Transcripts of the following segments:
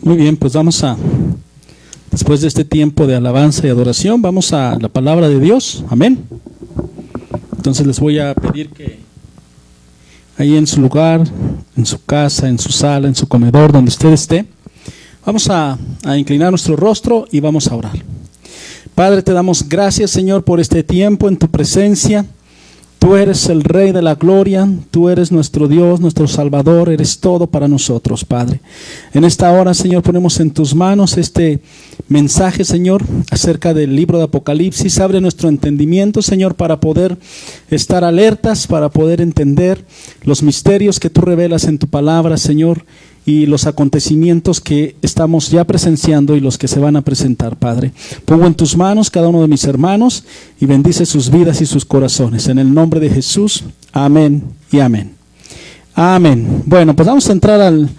Muy bien, pues después de este tiempo de alabanza y adoración, vamos a la palabra de Dios. Amén. Entonces les voy a pedir que ahí en su lugar, en su casa, en su sala, en su comedor, donde usted esté, vamos a inclinar nuestro rostro y vamos a orar. Padre, te damos gracias, Señor, por este tiempo en tu presencia. Tú eres el Rey de la Gloria, tú eres nuestro Dios, nuestro Salvador, eres todo para nosotros, Padre. En esta hora, Señor, ponemos en tus manos este mensaje, Señor, acerca del libro de Apocalipsis. Abre nuestro entendimiento, Señor, para poder estar alertas, para poder entender los misterios que tú revelas en tu palabra, Señor, y los acontecimientos que estamos ya presenciando y los que se van a presentar, Padre. Pongo en tus manos cada uno de mis hermanos y bendice sus vidas y sus corazones. En el nombre de Jesús, amén y amén. Amén. Bueno, pues vamos a entrar al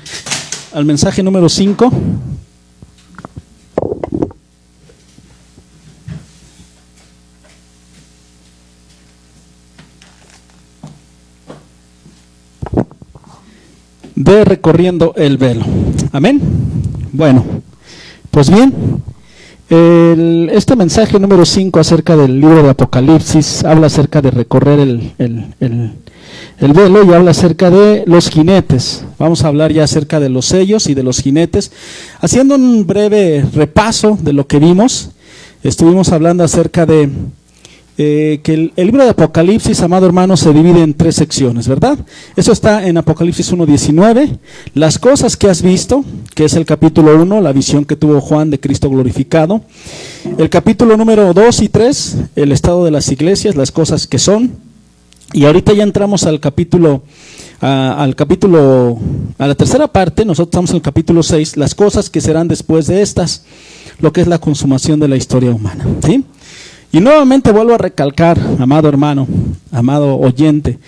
mensaje número 5. De recorriendo el velo. Amén. Bueno, pues bien, este mensaje número 5 acerca del libro de Apocalipsis habla acerca de recorrer el velo y habla acerca de los jinetes. Vamos a hablar ya acerca de los sellos y de los jinetes. Haciendo un breve repaso de lo que vimos, estuvimos hablando acerca de que el libro de Apocalipsis, amado hermano, se divide en 3 secciones, ¿verdad? Eso está en Apocalipsis 1:19, las cosas que has visto, que es el capítulo 1, la visión que tuvo Juan de Cristo glorificado. El capítulo número 2 y 3, el estado de las iglesias, las cosas que son. Y ahorita ya entramos a la tercera parte. Nosotros estamos en el capítulo 6, las cosas que serán después de estas, lo que es la consumación de la historia humana, ¿sí? Y nuevamente vuelvo a recalcar, amado hermano, amado oyente,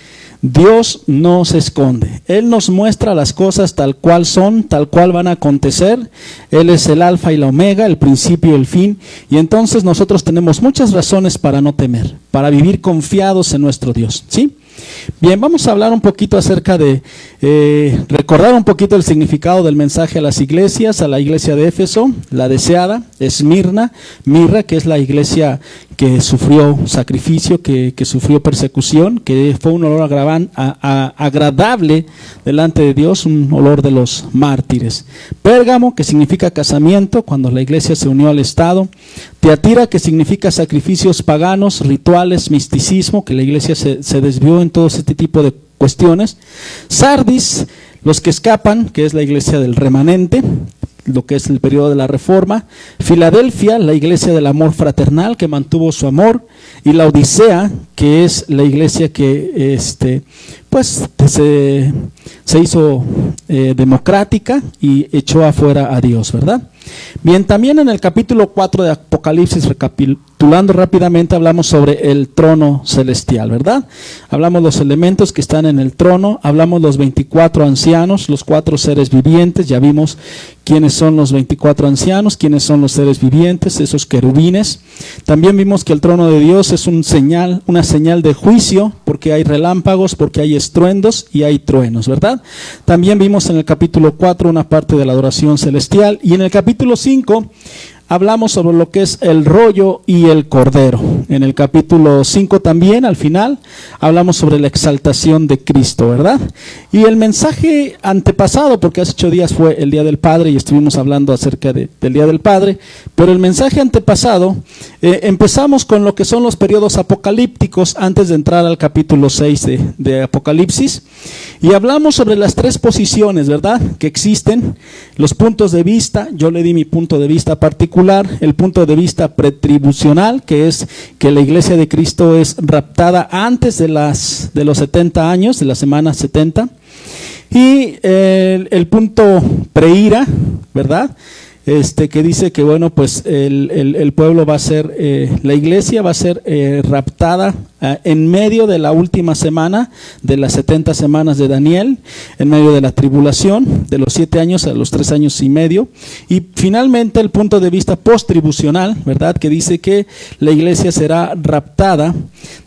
Dios no se esconde. Él nos muestra las cosas tal cual son, tal cual van a acontecer. Él es el alfa y la omega, el principio y el fin. Y entonces nosotros tenemos muchas razones para no temer, para vivir confiados en nuestro Dios, ¿sí? Bien, vamos a hablar un poquito acerca de, recordar un poquito el significado del mensaje a las iglesias, a la iglesia de Éfeso, la deseada, Esmirna, Mirra, que es la iglesia que sufrió sacrificio, que sufrió persecución, que fue un olor agradable delante de Dios, un olor de los mártires. Pérgamo, que significa casamiento, cuando la iglesia se unió al Estado. Tiatira, que significa sacrificios paganos, rituales, misticismo, que la iglesia se desvió en todo este tipo de cuestiones. Sardis, los que escapan, que es la iglesia del remanente, lo que es el periodo de la Reforma. Filadelfia, la iglesia del amor fraternal, que mantuvo su amor. Y la Odisea, que es la iglesia que se hizo democrática y echó afuera a Dios, ¿verdad? Bien, también en el capítulo 4 de Apocalipsis, recapitulando rápidamente, hablamos sobre el trono celestial, ¿verdad? Hablamos los elementos que están en el trono, hablamos los 24 ancianos, los 4 seres vivientes. Ya vimos quiénes son los 24 ancianos, quiénes son los seres vivientes, esos querubines. También vimos que el trono de Dios es una señal de juicio, porque hay relámpagos, porque hay estruendos y hay truenos, ¿verdad? También vimos en el capítulo 4 una parte de la adoración celestial, y en el capítulo 5 hablamos sobre lo que es el rollo y el cordero. En el capítulo 5 también, al final, hablamos sobre la exaltación de Cristo, ¿verdad? Y el mensaje antepasado, porque hace 8 días fue el Día del Padre y estuvimos hablando acerca del Día del Padre, pero el mensaje antepasado, empezamos con lo que son los periodos apocalípticos antes de entrar al capítulo 6 de Apocalipsis, y hablamos sobre las 3 posiciones, ¿verdad?, que existen, los puntos de vista. Yo le di mi punto de vista particular, el punto de vista pretribucional, que es que la iglesia de Cristo es raptada antes de los 70 años, de la semana 70, y el punto preira, ¿verdad?, que dice que bueno, pues el pueblo va a ser, la iglesia va a ser raptada en medio de la última semana de las 70 semanas de Daniel, en medio de la tribulación, de los 7 años a los 3 años y medio, y finalmente el punto de vista post-tribucional, ¿verdad?, que dice que la iglesia será raptada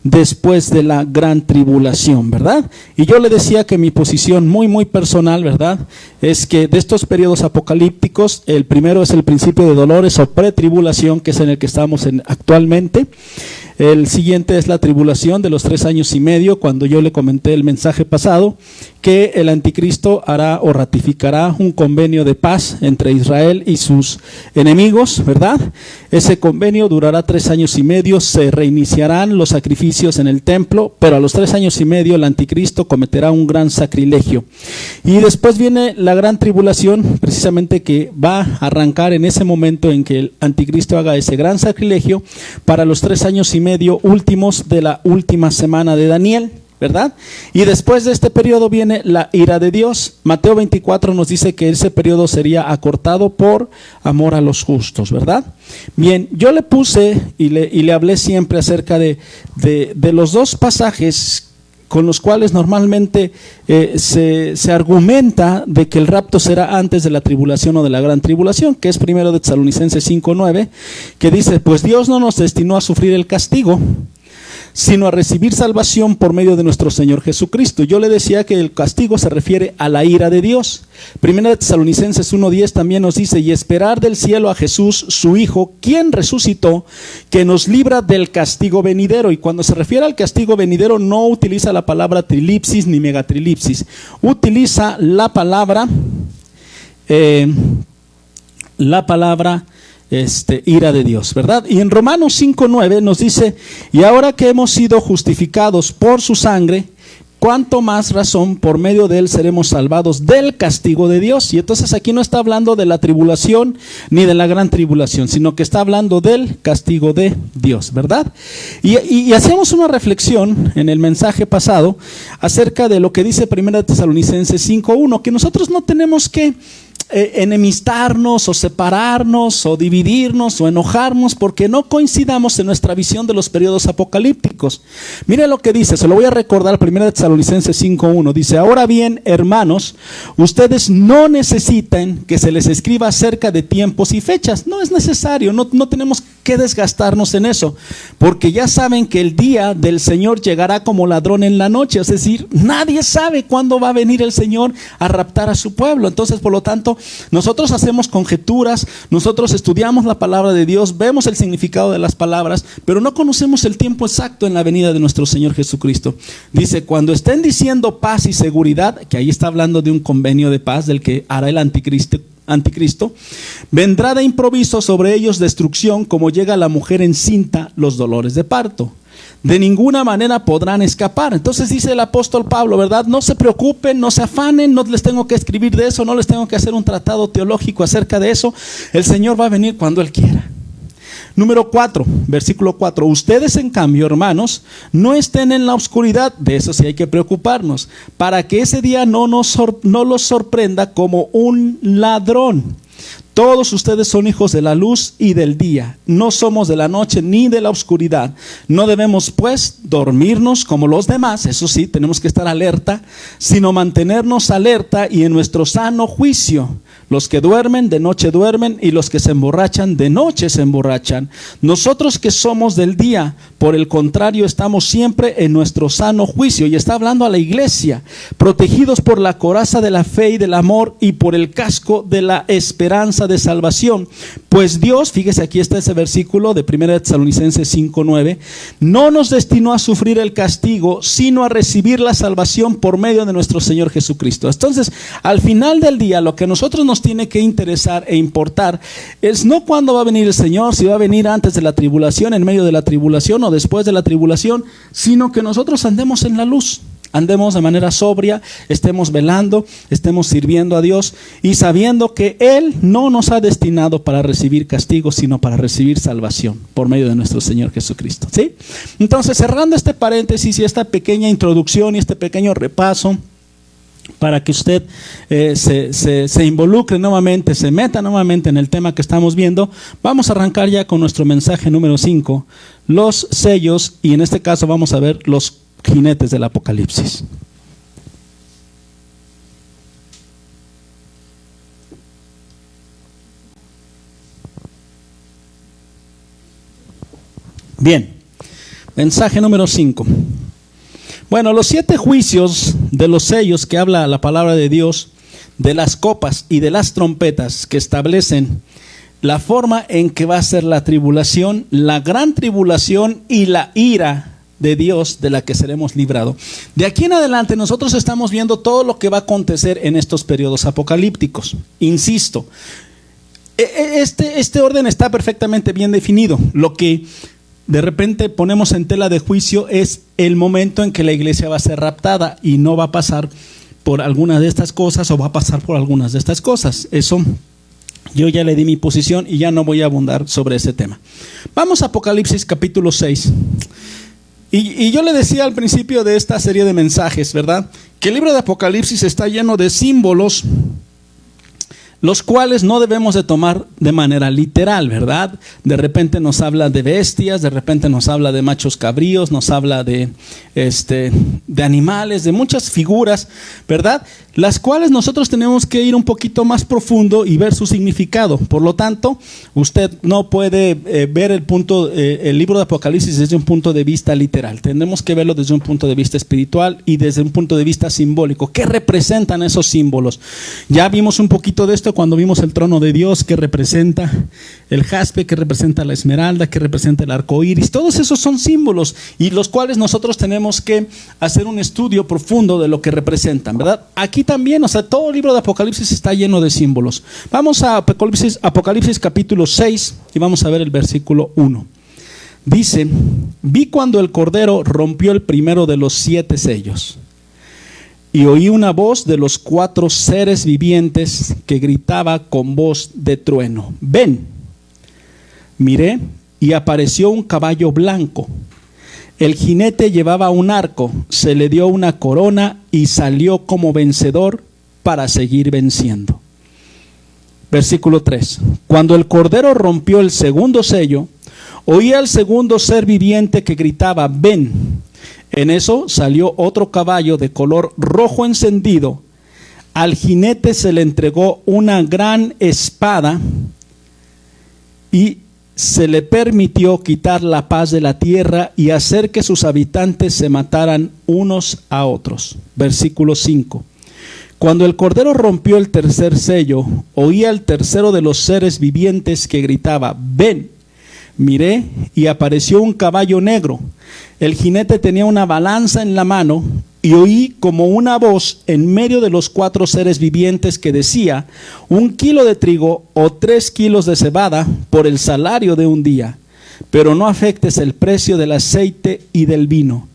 después de la gran tribulación, ¿verdad? Y yo le decía que mi posición muy personal, ¿verdad?, es que de estos periodos apocalípticos, el primero es el principio de dolores o pretribulación, que es en el que estamos actualmente. El siguiente es la tribulación de los 3 años y medio, cuando yo le comenté el mensaje pasado, que el anticristo hará o ratificará un convenio de paz entre Israel y sus enemigos, ¿verdad? Ese convenio durará 3 años y medio, se reiniciarán los sacrificios en el templo, pero a los 3 años y medio el anticristo cometerá un gran sacrilegio. Y después viene la gran tribulación, precisamente que va a arrancar en ese momento en que el anticristo haga ese gran sacrilegio para los 3 años y medio últimos de la última semana de Daniel, ¿verdad? Y después de este periodo viene la ira de Dios. Mateo 24 nos dice que ese periodo sería acortado por amor a los justos, ¿verdad? Bien, yo le puse y le hablé siempre acerca de los dos pasajes con los cuales normalmente se argumenta de que el rapto será antes de la tribulación o de la gran tribulación, que es primero de Tesalonicenses 5:9, que dice, pues Dios no nos destinó a sufrir el castigo, sino a recibir salvación por medio de nuestro Señor Jesucristo. Yo le decía que el castigo se refiere a la ira de Dios. Primera de Tesalonicenses 1:10 también nos dice, y esperar del cielo a Jesús, su Hijo, quien resucitó, que nos libra del castigo venidero. Y cuando se refiere al castigo venidero, no utiliza la palabra trilipsis ni megatrilipsis. Utiliza la palabra ira de Dios, ¿verdad? Y en Romanos 5:9 nos dice, y ahora que hemos sido justificados por su sangre, cuánto más razón por medio de él seremos salvados del castigo de Dios. Y entonces aquí no está hablando de la tribulación ni de la gran tribulación, sino que está hablando del castigo de Dios, ¿verdad? Y hacemos una reflexión en el mensaje pasado acerca de lo que dice 1 Tesalonicenses 5:1, que nosotros no tenemos que enemistarnos o separarnos o dividirnos o enojarnos porque no coincidamos en nuestra visión de los periodos apocalípticos. Mire lo que dice, se lo voy a recordar, 1 Tesalonicenses 5:1, dice, ahora bien, hermanos, ustedes no necesitan que se les escriba acerca de tiempos y fechas, no es necesario, no tenemos que desgastarnos en eso, porque ya saben que el día del Señor llegará como ladrón en la noche, es decir, nadie sabe cuándo va a venir el Señor a raptar a su pueblo. Entonces, por lo tanto, nosotros hacemos conjeturas, nosotros estudiamos la palabra de Dios, vemos el significado de las palabras, pero no conocemos el tiempo exacto en la venida de nuestro Señor Jesucristo. Dice, cuando estén diciendo paz y seguridad, que ahí está hablando de un convenio de paz del que hará el anticristo, vendrá de improviso sobre ellos destrucción, como llega la mujer encinta los dolores de parto. De ninguna manera podrán escapar. Entonces dice el apóstol Pablo, ¿verdad? No se preocupen, no se afanen, no les tengo que escribir de eso, no les tengo que hacer un tratado teológico acerca de eso. El Señor va a venir cuando Él quiera. Número 4, versículo 4. Ustedes, en cambio, hermanos, no estén en la oscuridad, de eso sí hay que preocuparnos, para que ese día no los sorprenda como un ladrón. Todos ustedes son hijos de la luz y del día, no somos de la noche ni de la oscuridad. No debemos pues dormirnos como los demás, eso sí, tenemos que estar alerta, sino mantenernos alerta y en nuestro sano juicio. Los que duermen, de noche duermen, y los que se emborrachan, de noche se emborrachan. Nosotros que somos del día, por el contrario, estamos siempre en nuestro sano juicio. Y está hablando a la iglesia, protegidos por la coraza de la fe y del amor y por el casco de la esperanza de salvación. Pues Dios, fíjese, aquí está ese versículo de 1 Tesalonicenses 5:9, no nos destinó a sufrir el castigo, sino a recibir la salvación por medio de nuestro Señor Jesucristo. Entonces, al final del día, lo que a nosotros nos tiene que interesar e importar es no cuándo va a venir el Señor, si va a venir antes de la tribulación, en medio de la tribulación o después de la tribulación, sino que nosotros andemos en la luz. Andemos de manera sobria, estemos velando, estemos sirviendo a Dios y sabiendo que Él no nos ha destinado para recibir castigo, sino para recibir salvación por medio de nuestro Señor Jesucristo, ¿sí? Entonces, cerrando este paréntesis y esta pequeña introducción y este pequeño repaso para que usted se involucre nuevamente, se meta nuevamente en el tema que estamos viendo. Vamos a arrancar ya con nuestro mensaje número 5, los sellos, y en este caso vamos a ver los jinetes del Apocalipsis. Bien, mensaje número 5. Bueno, los 7 juicios de los sellos que habla la palabra de Dios, de las copas y de las trompetas, que establecen la forma en que va a ser la tribulación, la gran tribulación y la ira de Dios de la que seremos librados. De aquí en adelante nosotros estamos viendo todo lo que va a acontecer en estos periodos apocalípticos. Insisto, este orden está perfectamente bien definido. Lo que de repente ponemos en tela de juicio es el momento en que la iglesia va a ser raptada y no va a pasar por alguna de estas cosas o va a pasar por algunas de estas cosas. Eso yo ya le di mi posición y ya no voy a abundar sobre ese tema. Vamos a Apocalipsis capítulo 6. Y yo le decía al principio de esta serie de mensajes, ¿verdad?, que el libro de Apocalipsis está lleno de símbolos, los cuales no debemos de tomar de manera literal, ¿verdad? De repente nos habla de bestias, de repente nos habla de machos cabríos, nos habla de animales, de muchas figuras, ¿verdad? Las cuales nosotros tenemos que ir un poquito más profundo y ver su significado. Por lo tanto, usted no puede ver el libro de Apocalipsis desde un punto de vista literal. Tendremos que verlo desde un punto de vista espiritual y desde un punto de vista simbólico. ¿Qué representan esos símbolos? Ya vimos un poquito de esto cuando vimos el trono de Dios, que representa el jaspe, que representa la esmeralda, que representa el arco iris. Todos esos son símbolos y los cuales nosotros tenemos que hacer un estudio profundo de lo que representan, ¿verdad? Aquí también, todo el libro de Apocalipsis está lleno de símbolos. Vamos a Apocalipsis capítulo 6 y vamos a ver el versículo 1. Dice: vi cuando el Cordero rompió el primero de los 7 sellos, y oí una voz de los 4 seres vivientes que gritaba con voz de trueno: ven. Miré y apareció un caballo blanco. El jinete llevaba un arco, se le dio una corona y salió como vencedor para seguir venciendo. Versículo 3. Cuando el Cordero rompió el segundo sello, oí al segundo ser viviente que gritaba: ven. En eso salió otro caballo de color rojo encendido. Al jinete se le entregó una gran espada y se le permitió quitar la paz de la tierra y hacer que sus habitantes se mataran unos a otros. Versículo 5. Cuando el Cordero rompió el tercer sello, oí al tercero de los seres vivientes que gritaba: ven. Miré y apareció un caballo negro. El jinete tenía una balanza en la mano y oí como una voz en medio de los 4 seres vivientes que decía: 1 kilo de trigo o 3 kilos de cebada por el salario de un día, pero no afectes el precio del aceite y del vino.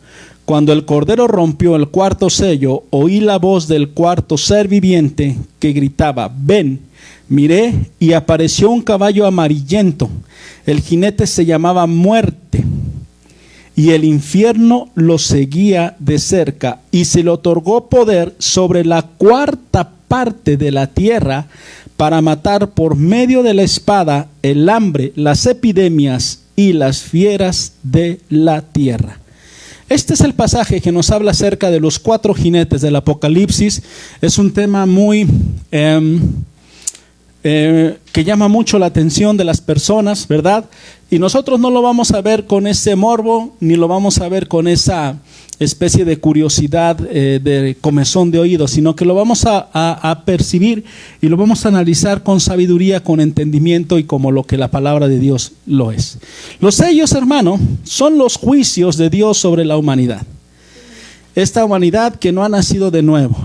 Cuando el Cordero rompió el cuarto sello, oí la voz del cuarto ser viviente que gritaba: ven. Miré y apareció un caballo amarillento. El jinete se llamaba Muerte, y el infierno lo seguía de cerca, y se le otorgó poder sobre la 4ª parte de la tierra para matar por medio de la espada, el hambre, las epidemias y las fieras de la tierra. Este es el pasaje que nos habla acerca de los 4 jinetes del Apocalipsis. Es un tema muy que llama mucho la atención de las personas, ¿verdad? Y nosotros no lo vamos a ver con ese morbo, ni lo vamos a ver con esa especie de curiosidad, de comezón de oído, sino que lo vamos a percibir y lo vamos a analizar con sabiduría, con entendimiento y como lo que la palabra de Dios lo es. Los sellos, hermano, son los juicios de Dios sobre la humanidad. Esta humanidad que no ha nacido de nuevo.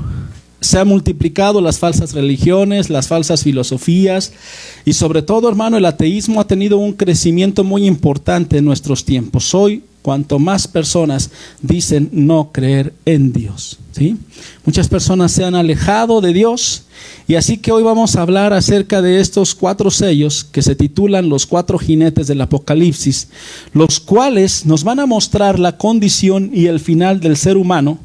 Se han multiplicado las falsas religiones, las falsas filosofías y sobre todo, hermano, el ateísmo ha tenido un crecimiento muy importante en nuestros tiempos. Hoy, cuanto más personas dicen no creer en Dios, ¿sí? Muchas personas se han alejado de Dios y así que hoy vamos a hablar acerca de estos 4 sellos que se titulan los 4 jinetes del Apocalipsis, los cuales nos van a mostrar la condición y el final del ser humano,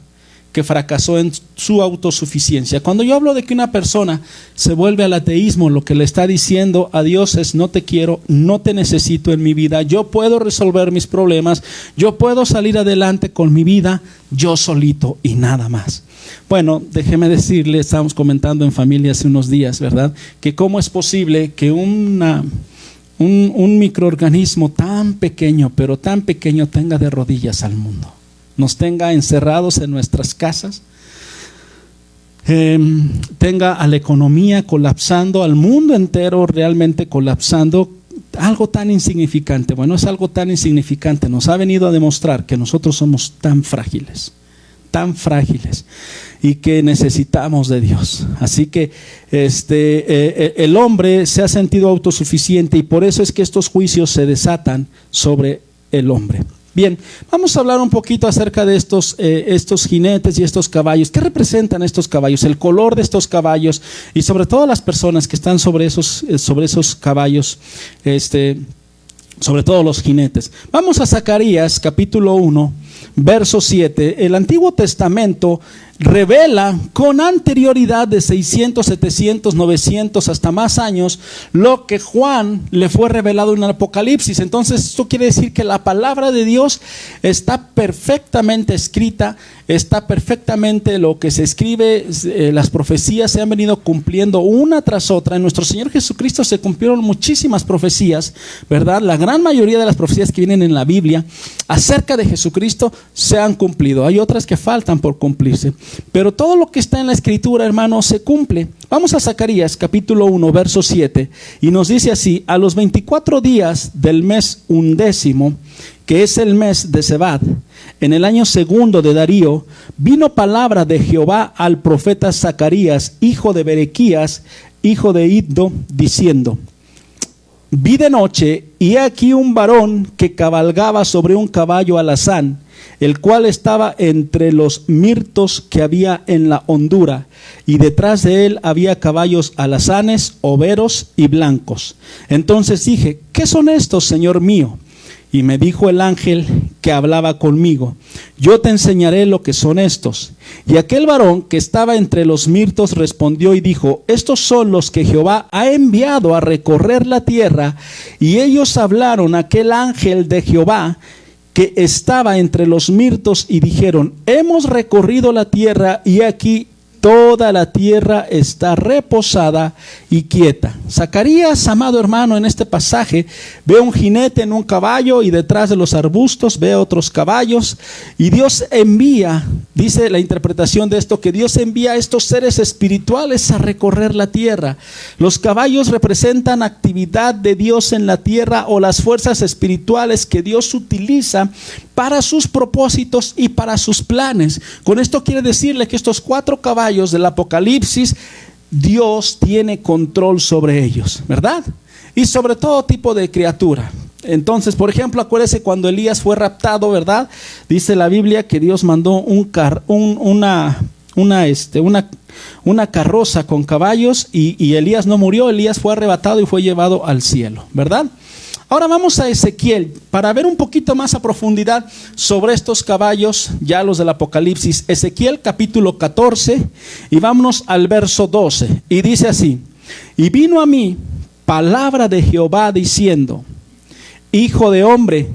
que fracasó en su autosuficiencia. Cuando yo hablo de que una persona se vuelve al ateísmo, lo que le está diciendo a Dios es: no te quiero, no te necesito en mi vida, yo puedo resolver mis problemas, yo puedo salir adelante con mi vida, yo solito y nada más. Bueno, déjeme decirle, estábamos comentando en familia hace unos días, ¿verdad? Que cómo es posible que un microorganismo tan pequeño, pero tan pequeño, tenga de rodillas al mundo, nos tenga encerrados en nuestras casas, tenga a la economía colapsando, al mundo entero realmente colapsando. Algo tan insignificante. Bueno, es algo tan insignificante. Nos ha venido a demostrar que nosotros somos tan frágiles y que necesitamos de Dios. Así que el hombre se ha sentido autosuficiente y por eso es que estos juicios se desatan sobre el hombre. Bien, vamos a hablar un poquito acerca de estos jinetes y estos caballos. ¿Qué representan estos caballos? El color de estos caballos y sobre todo las personas que están sobre esos caballos, sobre todo los jinetes. Vamos a Zacarías capítulo 1, verso 7. El Antiguo Testamento revela con anterioridad de 600, 700, 900 hasta más años lo que Juan le fue revelado en el Apocalipsis. Entonces esto quiere decir que la palabra de Dios está perfectamente escrita, está perfectamente lo que se escribe, las profecías se han venido cumpliendo una tras otra. En nuestro Señor Jesucristo se cumplieron muchísimas profecías, ¿verdad? La gran mayoría de las profecías que vienen en la Biblia acerca de Jesucristo se han cumplido. Hay otras que faltan por cumplirse, pero todo lo que está en la Escritura, hermanos, se cumple. Vamos a Zacarías capítulo 1, verso 7, y nos dice así: a los 24 días del mes 11, que es el mes de Sebad, en el año segundo de Darío, vino palabra de Jehová al profeta Zacarías, hijo de Berequías, hijo de Iddo, diciendo: vi de noche, y he aquí un varón que cabalgaba sobre un caballo alazán, el cual estaba entre los mirtos que había en la hondura, y detrás de él había caballos alazanes, overos y blancos. Entonces dije: ¿qué son estos, Señor mío? Y me dijo el ángel que hablaba conmigo: yo te enseñaré lo que son estos. Y aquel varón que estaba entre los mirtos respondió y dijo: estos son los que Jehová ha enviado a recorrer la tierra. Y ellos hablaron a aquel ángel de Jehová que estaba entre los mirtos y dijeron: hemos recorrido la tierra y aquí toda la tierra está reposada y quieta. Zacarías, amado hermano, en este pasaje ve un jinete en un caballo y detrás de los arbustos ve otros caballos, y Dios envía, dice la interpretación de esto, que Dios envía a estos seres espirituales a recorrer la tierra. Los caballos representan actividad de Dios en la tierra o las fuerzas espirituales que Dios utiliza para sus propósitos y para sus planes. Con esto quiere decirle que estos 4 caballos del Apocalipsis, Dios tiene control sobre ellos, ¿verdad? Y sobre todo tipo de criatura. Entonces, por ejemplo, acuérdese cuando Elías fue raptado, ¿verdad? Dice la Biblia que Dios mandó una carroza con caballos y Elías no murió. Elías fue arrebatado y fue llevado al cielo, ¿verdad? Ahora vamos a Ezequiel para ver un poquito más a profundidad sobre estos caballos, ya los del Apocalipsis. Ezequiel capítulo 14 y vámonos al verso 12. Y dice así: y vino a mí palabra de Jehová diciendo: hijo de hombre,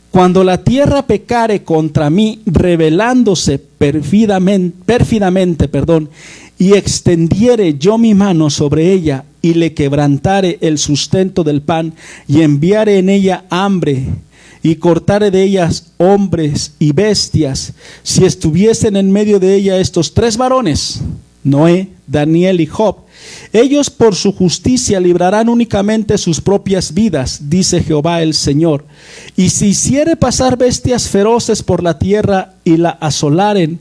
cuando la tierra pecare contra mí, rebelándose pérfidamente, y extendiere yo mi mano sobre ella, y le quebrantare el sustento del pan, y enviare en ella hambre, y cortare de ellas hombres y bestias, si estuviesen en medio de ella estos 3 varones, Noé, Daniel y Job, ellos por su justicia librarán únicamente sus propias vidas, dice Jehová el Señor. Y si hiciere pasar bestias feroces por la tierra y la asolaren,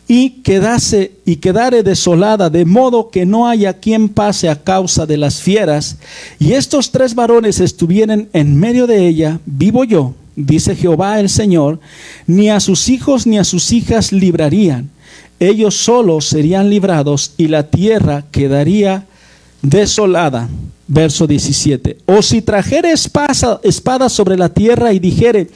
y quedare desolada, de modo que no haya quien pase a causa de las fieras, y estos 3 varones estuvieren en medio de ella, vivo yo, dice Jehová el Señor, ni a sus hijos ni a sus hijas librarían, ellos solos serían librados, y la tierra quedaría desolada. Verso 17. O si trajere espada sobre la tierra y dijere: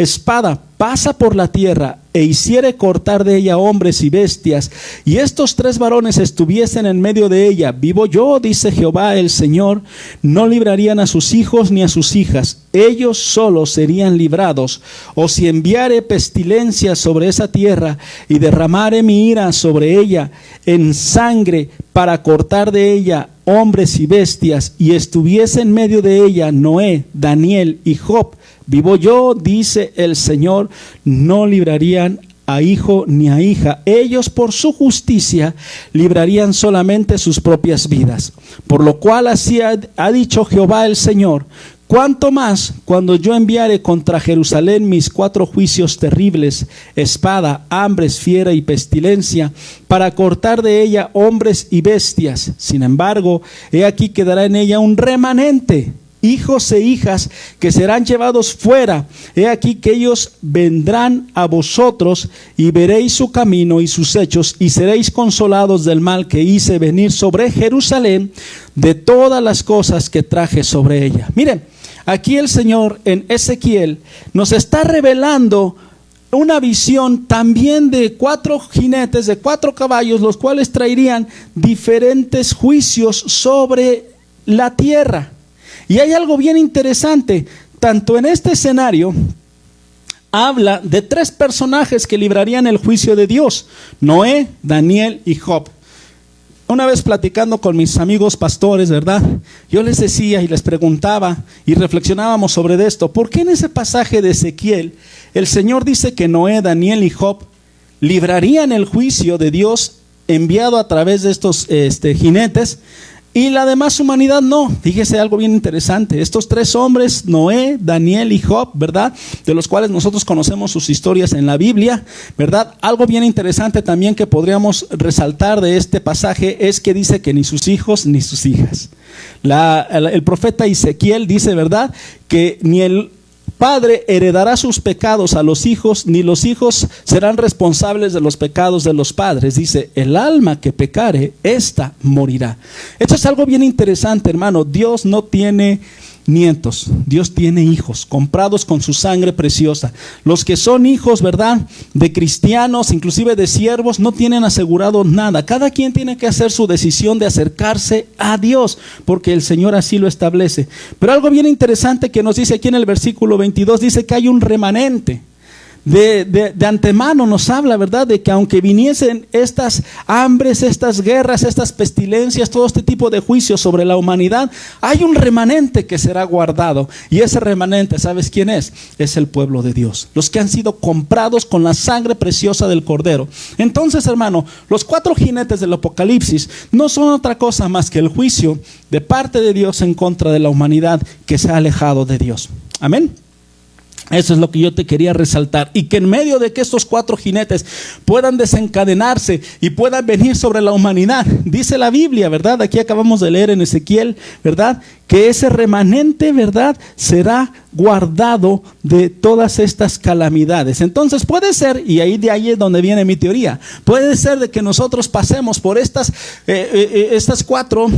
espada pasa por la tierra e hiciere cortar de ella hombres y bestias, y estos 3 varones estuviesen en medio de ella, vivo yo, dice Jehová el Señor, no librarían a sus hijos ni a sus hijas, ellos solos serían librados. O si enviare pestilencia sobre esa tierra y derramare mi ira sobre ella en sangre para cortar de ella hombres y bestias, y estuviese en medio de ella Noé, Daniel y Job, vivo yo, dice el Señor, no librarían a hijo ni a hija. Ellos por su justicia librarían solamente sus propias vidas. Por lo cual así ha dicho Jehová el Señor: cuánto más cuando yo enviare contra Jerusalén mis 4 juicios terribles, espada, hambres, fiera y pestilencia, para cortar de ella hombres y bestias. Sin embargo, he aquí quedará en ella un remanente, hijos e hijas que serán llevados fuera. He aquí que ellos vendrán a vosotros y veréis su camino y sus hechos, y seréis consolados del mal que hice venir sobre Jerusalén, de todas las cosas que traje sobre ella. Miren, aquí el Señor en Ezequiel nos está revelando una visión también de 4 jinetes, de 4 caballos, los cuales traerían diferentes juicios sobre la tierra. Y hay algo bien interesante, tanto en este escenario habla de 3 personajes que librarían el juicio de Dios: Noé, Daniel y Job. Una vez platicando con mis amigos pastores, ¿verdad? Yo les decía y les preguntaba y reflexionábamos sobre esto: ¿por qué en ese pasaje de Ezequiel el Señor dice que Noé, Daniel y Job librarían el juicio de Dios enviado a través de estos jinetes, y la demás humanidad no? Fíjese algo bien interesante. Estos 3 hombres, Noé, Daniel y Job, ¿verdad?, de los cuales nosotros conocemos sus historias en la Biblia, ¿verdad? Algo bien interesante también que podríamos resaltar de este pasaje es que dice que ni sus hijos ni sus hijas. El profeta Ezequiel dice, ¿verdad?, que ni el padre heredará sus pecados a los hijos, ni los hijos serán responsables de los pecados de los padres. Dice: el alma que pecare, ésta morirá. Esto es algo bien interesante, hermano. Dios no tiene nietos, Dios tiene hijos comprados con su sangre preciosa. Los que son hijos, ¿verdad?, de cristianos, inclusive de siervos, no tienen asegurado nada. Cada quien tiene que hacer su decisión de acercarse a Dios, porque el Señor así lo establece. Pero algo bien interesante que nos dice aquí en el versículo 22, dice que hay un remanente. De antemano nos habla, ¿verdad?, de que aunque viniesen estas hambres, estas guerras, estas pestilencias, todo este tipo de juicios sobre la humanidad, hay un remanente que será guardado. Y ese remanente, ¿sabes quién es? Es el pueblo de Dios, los que han sido comprados con la sangre preciosa del Cordero. Entonces, hermano, los 4 jinetes del Apocalipsis no son otra cosa más que el juicio de parte de Dios en contra de la humanidad que se ha alejado de Dios. Amén. Eso es lo que yo te quería resaltar. Y que en medio de que estos 4 jinetes puedan desencadenarse y puedan venir sobre la humanidad, dice la Biblia, ¿verdad? Aquí acabamos de leer en Ezequiel, ¿verdad?, que ese remanente, ¿verdad?, será guardado de todas estas calamidades. Entonces puede ser, y de ahí es donde viene mi teoría, puede ser de que nosotros pasemos por estos 4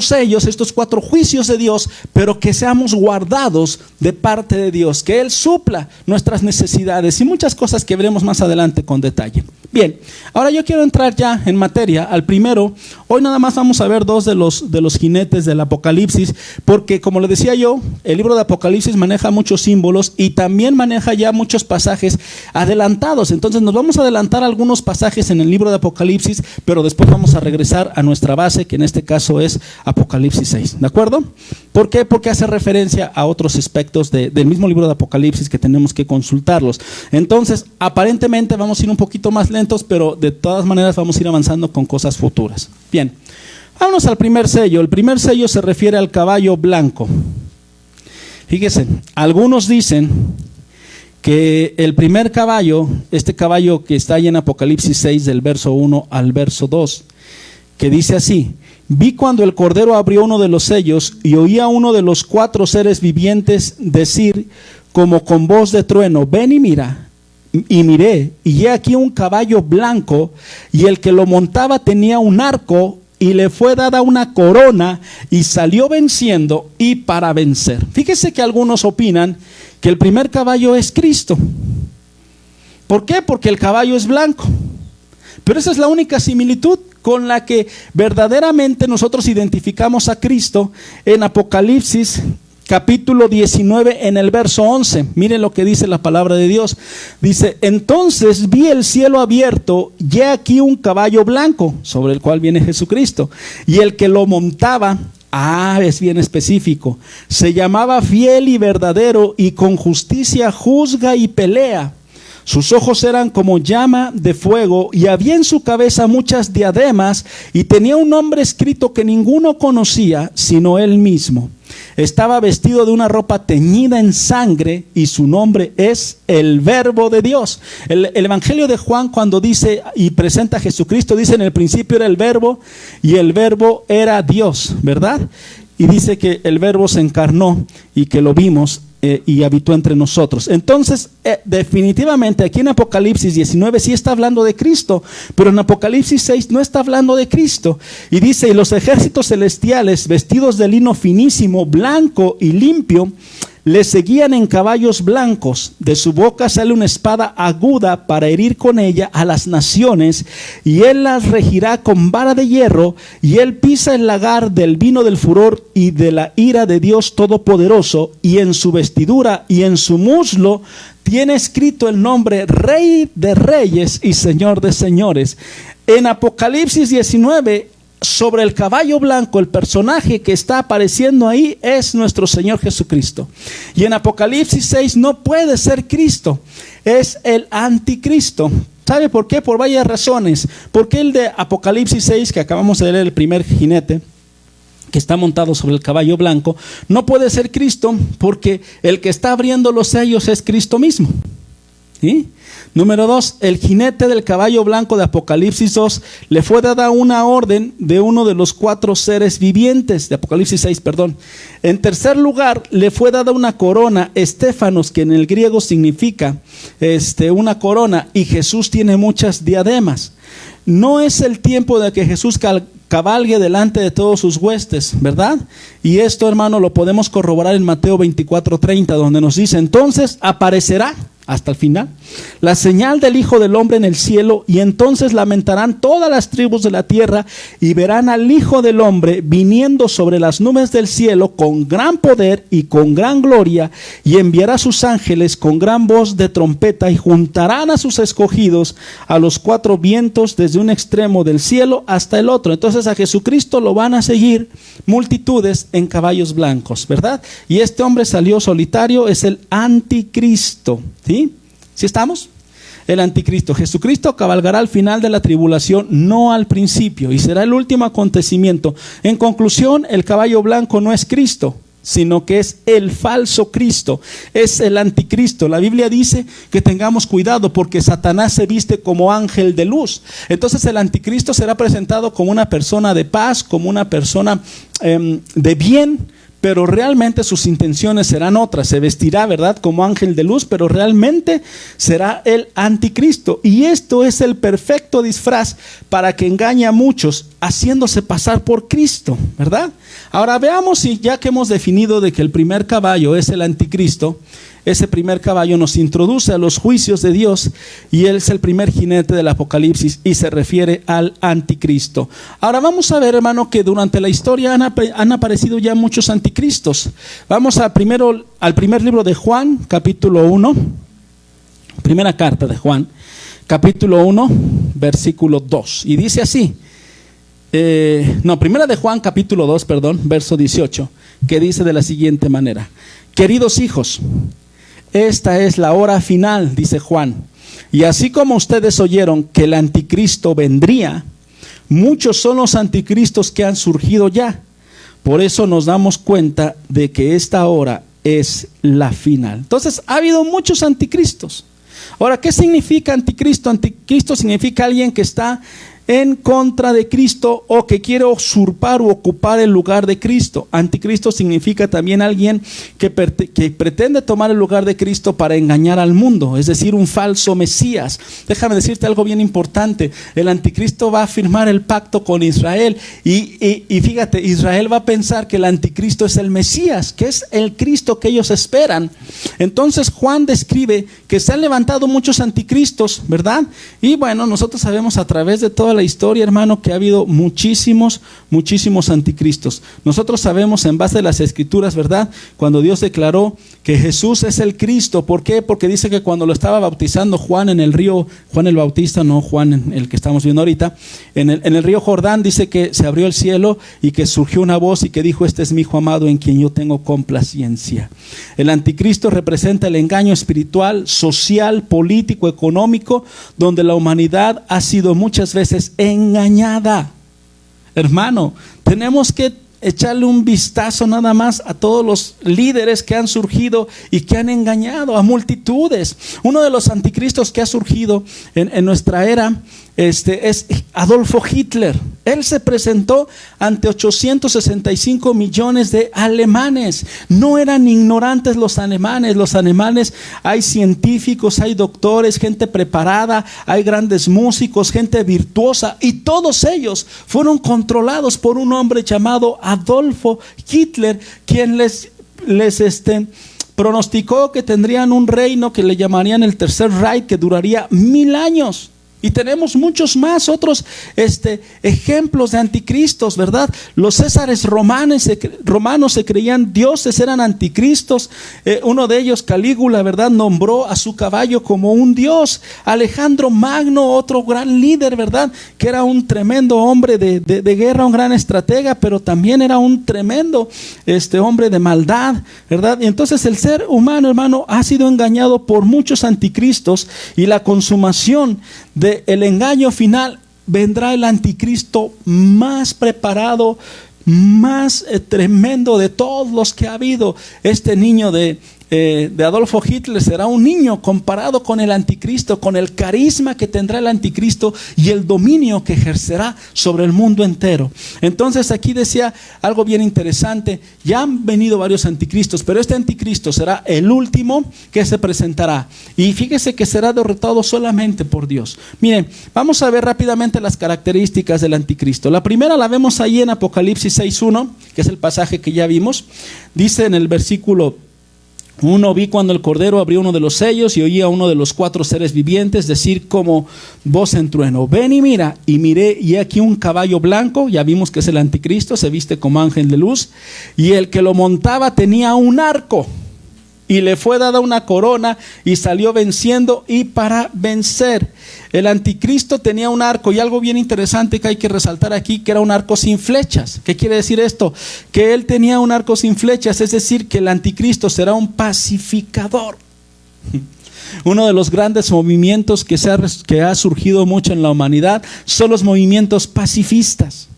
sellos, estos 4 juicios de Dios, pero que seamos guardados de parte de Dios, que Él supla nuestras necesidades y muchas cosas que veremos más adelante con detalle. Bien, ahora yo quiero entrar ya en materia al primero. Hoy nada más vamos a ver 2 de los jinetes del Apocalipsis, porque como le decía yo, el libro de Apocalipsis maneja muchos símbolos y también maneja ya muchos pasajes adelantados. Entonces nos vamos a adelantar algunos pasajes en el libro de Apocalipsis, pero después vamos a regresar a nuestra base, que en este caso es Apocalipsis 6, ¿de acuerdo? ¿Por qué? Porque hace referencia a otros aspectos del mismo libro de Apocalipsis que tenemos que consultarlos. Entonces, aparentemente vamos a ir un poquito más lentos, pero de todas maneras vamos a ir avanzando con cosas futuras. Bien, vámonos al primer sello. El primer sello se refiere al caballo blanco. Fíjense, algunos dicen que el primer caballo, este caballo que está ahí en Apocalipsis 6 del verso 1 al verso 2, que dice así: vi cuando el Cordero abrió uno de los sellos y oí a uno de los 4 seres vivientes decir como con voz de trueno: ven y mira. Y miré, y he aquí un caballo blanco, y el que lo montaba tenía un arco y le fue dada una corona y salió venciendo y para vencer. Fíjese que algunos opinan que el primer caballo es Cristo. ¿Por qué? Porque el caballo es blanco. Pero esa es la única similitud con la que verdaderamente nosotros identificamos a Cristo en Apocalipsis capítulo 19 en el verso 11. Miren lo que dice la palabra de Dios. Dice: entonces vi el cielo abierto, y he aquí un caballo blanco, sobre el cual viene Jesucristo, y el que lo montaba, es bien específico, se llamaba Fiel y Verdadero, y con justicia juzga y pelea. Sus ojos eran como llama de fuego, y había en su cabeza muchas diademas, y tenía un nombre escrito que ninguno conocía, sino él mismo. Estaba vestido de una ropa teñida en sangre, y su nombre es el Verbo de Dios. El Evangelio de Juan, cuando dice y presenta a Jesucristo, dice: en el principio era el Verbo, y el Verbo era Dios, ¿verdad? Y dice que el Verbo se encarnó y que lo vimos y habitó entre nosotros. Entonces, definitivamente aquí en Apocalipsis 19 sí está hablando de Cristo, pero en Apocalipsis 6 no está hablando de Cristo. Y dice: y los ejércitos celestiales, vestidos de lino finísimo, blanco y limpio, le seguían en caballos blancos. De su boca sale una espada aguda para herir con ella a las naciones, y él las regirá con vara de hierro, y él pisa el lagar del vino del furor y de la ira de Dios Todopoderoso, y en su vestidura y en su muslo tiene escrito el nombre Rey de Reyes y Señor de Señores. En Apocalipsis 19, sobre el caballo blanco, el personaje que está apareciendo ahí es nuestro Señor Jesucristo. Y en Apocalipsis 6 no puede ser Cristo, es el anticristo. ¿Sabe por qué? Por varias razones. Porque el de Apocalipsis 6, que acabamos de leer, el primer jinete que está montado sobre el caballo blanco, no puede ser Cristo, porque el que está abriendo los sellos es Cristo mismo. ¿Sí? Número 2, el jinete del caballo blanco de Apocalipsis 2 le fue dada una orden de uno de los 4 seres vivientes, de Apocalipsis 6, perdón. En tercer lugar, le fue dada una corona, estéfanos, que en el griego significa una corona, y Jesús tiene muchas diademas. No es el tiempo de que Jesús cabalgue delante de todos sus huestes, ¿verdad? Y esto, hermano, lo podemos corroborar en Mateo 24:30, donde nos dice: entonces aparecerá, hasta el final, la señal del Hijo del Hombre en el cielo, y entonces lamentarán todas las tribus de la tierra, y verán al Hijo del Hombre viniendo sobre las nubes del cielo con gran poder y con gran gloria, y enviará a sus ángeles con gran voz de trompeta, y juntarán a sus escogidos a los 4 vientos, desde un extremo del cielo hasta el otro. Entonces a Jesucristo lo van a seguir multitudes en caballos blancos, ¿verdad? Y este hombre salió solitario, es el anticristo, ¿sí? ¿Sí estamos? El anticristo. Jesucristo cabalgará al final de la tribulación, no al principio, y será el último acontecimiento. En conclusión, el caballo blanco no es Cristo, sino que es el falso Cristo, es el anticristo. La Biblia dice que tengamos cuidado, porque Satanás se viste como ángel de luz. Entonces el anticristo será presentado como una persona de paz, como una persona de bien, pero realmente sus intenciones serán otras. Se vestirá, ¿verdad?, como ángel de luz, pero realmente será el anticristo. Y esto es el perfecto disfraz para que engañe a muchos, haciéndose pasar por Cristo, ¿verdad? Ahora veamos, si ya que hemos definido de que el primer caballo es el anticristo, ese primer caballo nos introduce a los juicios de Dios, y él es el primer jinete del Apocalipsis y se refiere al anticristo. Ahora vamos a ver, hermano, que durante la historia han aparecido ya muchos anticristos. Vamos primero al primer libro de Juan, capítulo 1, primera carta de Juan, capítulo 1, versículo 2, y dice así. Primera de Juan, capítulo 2, perdón, verso 18, que dice de la siguiente manera: queridos hijos, esta es la hora final, dice Juan, y así como ustedes oyeron que el anticristo vendría, muchos son los anticristos que han surgido ya. Por eso nos damos cuenta de que esta hora es la final. Entonces ha habido muchos anticristos. Ahora, ¿qué significa anticristo? Anticristo significa alguien que está en contra de Cristo o que quiere usurpar o ocupar el lugar de Cristo. Anticristo significa también alguien que pretende tomar el lugar de Cristo para engañar al mundo, es decir, un falso Mesías. Déjame decirte algo bien importante. El anticristo va a firmar el pacto con Israel y fíjate, Israel va a pensar que el anticristo es el Mesías, que es el Cristo que ellos esperan. Entonces Juan describe que se han levantado muchos anticristos, ¿verdad? Y bueno, nosotros sabemos a través de toda la historia, hermano, que ha habido muchísimos anticristos. Nosotros sabemos en base a las escrituras, ¿verdad? Cuando Dios declaró que Jesús es el Cristo. ¿Por qué? Porque dice que cuando lo estaba bautizando Juan en el río, Juan el Bautista, no Juan el que estamos viendo ahorita, en el río Jordán, dice que se abrió el cielo y que surgió una voz y que dijo: este es mi hijo amado en quien yo tengo complacencia. El anticristo representa el engaño espiritual, social, político, económico, donde la humanidad ha sido muchas veces engañada. Hermano, tenemos que echarle un vistazo nada más a todos los líderes que han surgido y que han engañado a multitudes. Uno de los anticristos que ha surgido en nuestra era es Adolfo Hitler. Él se presentó ante 865 millones de alemanes. No eran ignorantes los alemanes. Los alemanes, hay científicos, hay doctores, gente preparada, hay grandes músicos, gente virtuosa, y todos ellos fueron controlados por un hombre llamado Adolfo Hitler, quien les pronosticó que tendrían un reino que le llamarían el Tercer Reich, que duraría 1000 años. Y tenemos muchos más otros ejemplos de anticristos, ¿verdad? Los césares romanos se creían dioses, eran anticristos. Uno de ellos, Calígula, ¿verdad?, nombró a su caballo como un dios. Alejandro Magno, otro gran líder, ¿verdad?, que era un tremendo hombre de guerra, un gran estratega, pero también era un tremendo hombre de maldad, ¿verdad? Y entonces el ser humano, hermano, ha sido engañado por muchos anticristos, y la consumación del engaño final vendrá el anticristo más preparado, más tremendo de todos los que ha habido. Este niño de Adolfo Hitler será un niño comparado con el anticristo, con el carisma que tendrá el anticristo y el dominio que ejercerá sobre el mundo entero. Entonces aquí decía algo bien interesante: ya han venido varios anticristos, pero este anticristo será el último que se presentará, y fíjese que será derrotado solamente por Dios. Miren, vamos a ver rápidamente las características del anticristo. La primera la vemos ahí en Apocalipsis 6:1, que es el pasaje que ya vimos. Dice en el versículo 1: vi cuando el Cordero abrió uno de los sellos y oí a uno de los 4 seres vivientes decir como voz en trueno: ven y mira. Y miré, y aquí un caballo blanco, ya vimos que es el anticristo, se viste como ángel de luz, y el que lo montaba tenía un arco, y le fue dada una corona, y salió venciendo y para vencer. El anticristo tenía un arco, y algo bien interesante que hay que resaltar aquí, que era un arco sin flechas. ¿Qué quiere decir esto? Que él tenía un arco sin flechas, es decir, que el anticristo será un pacificador. Uno de los grandes movimientos que ha surgido mucho en la humanidad son los movimientos pacifistas.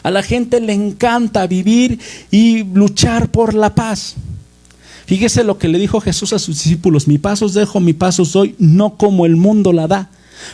A la gente le encanta vivir y luchar por la paz. Fíjese lo que le dijo Jesús a sus discípulos: mi paz os dejo, mi paz os doy, no como el mundo la da.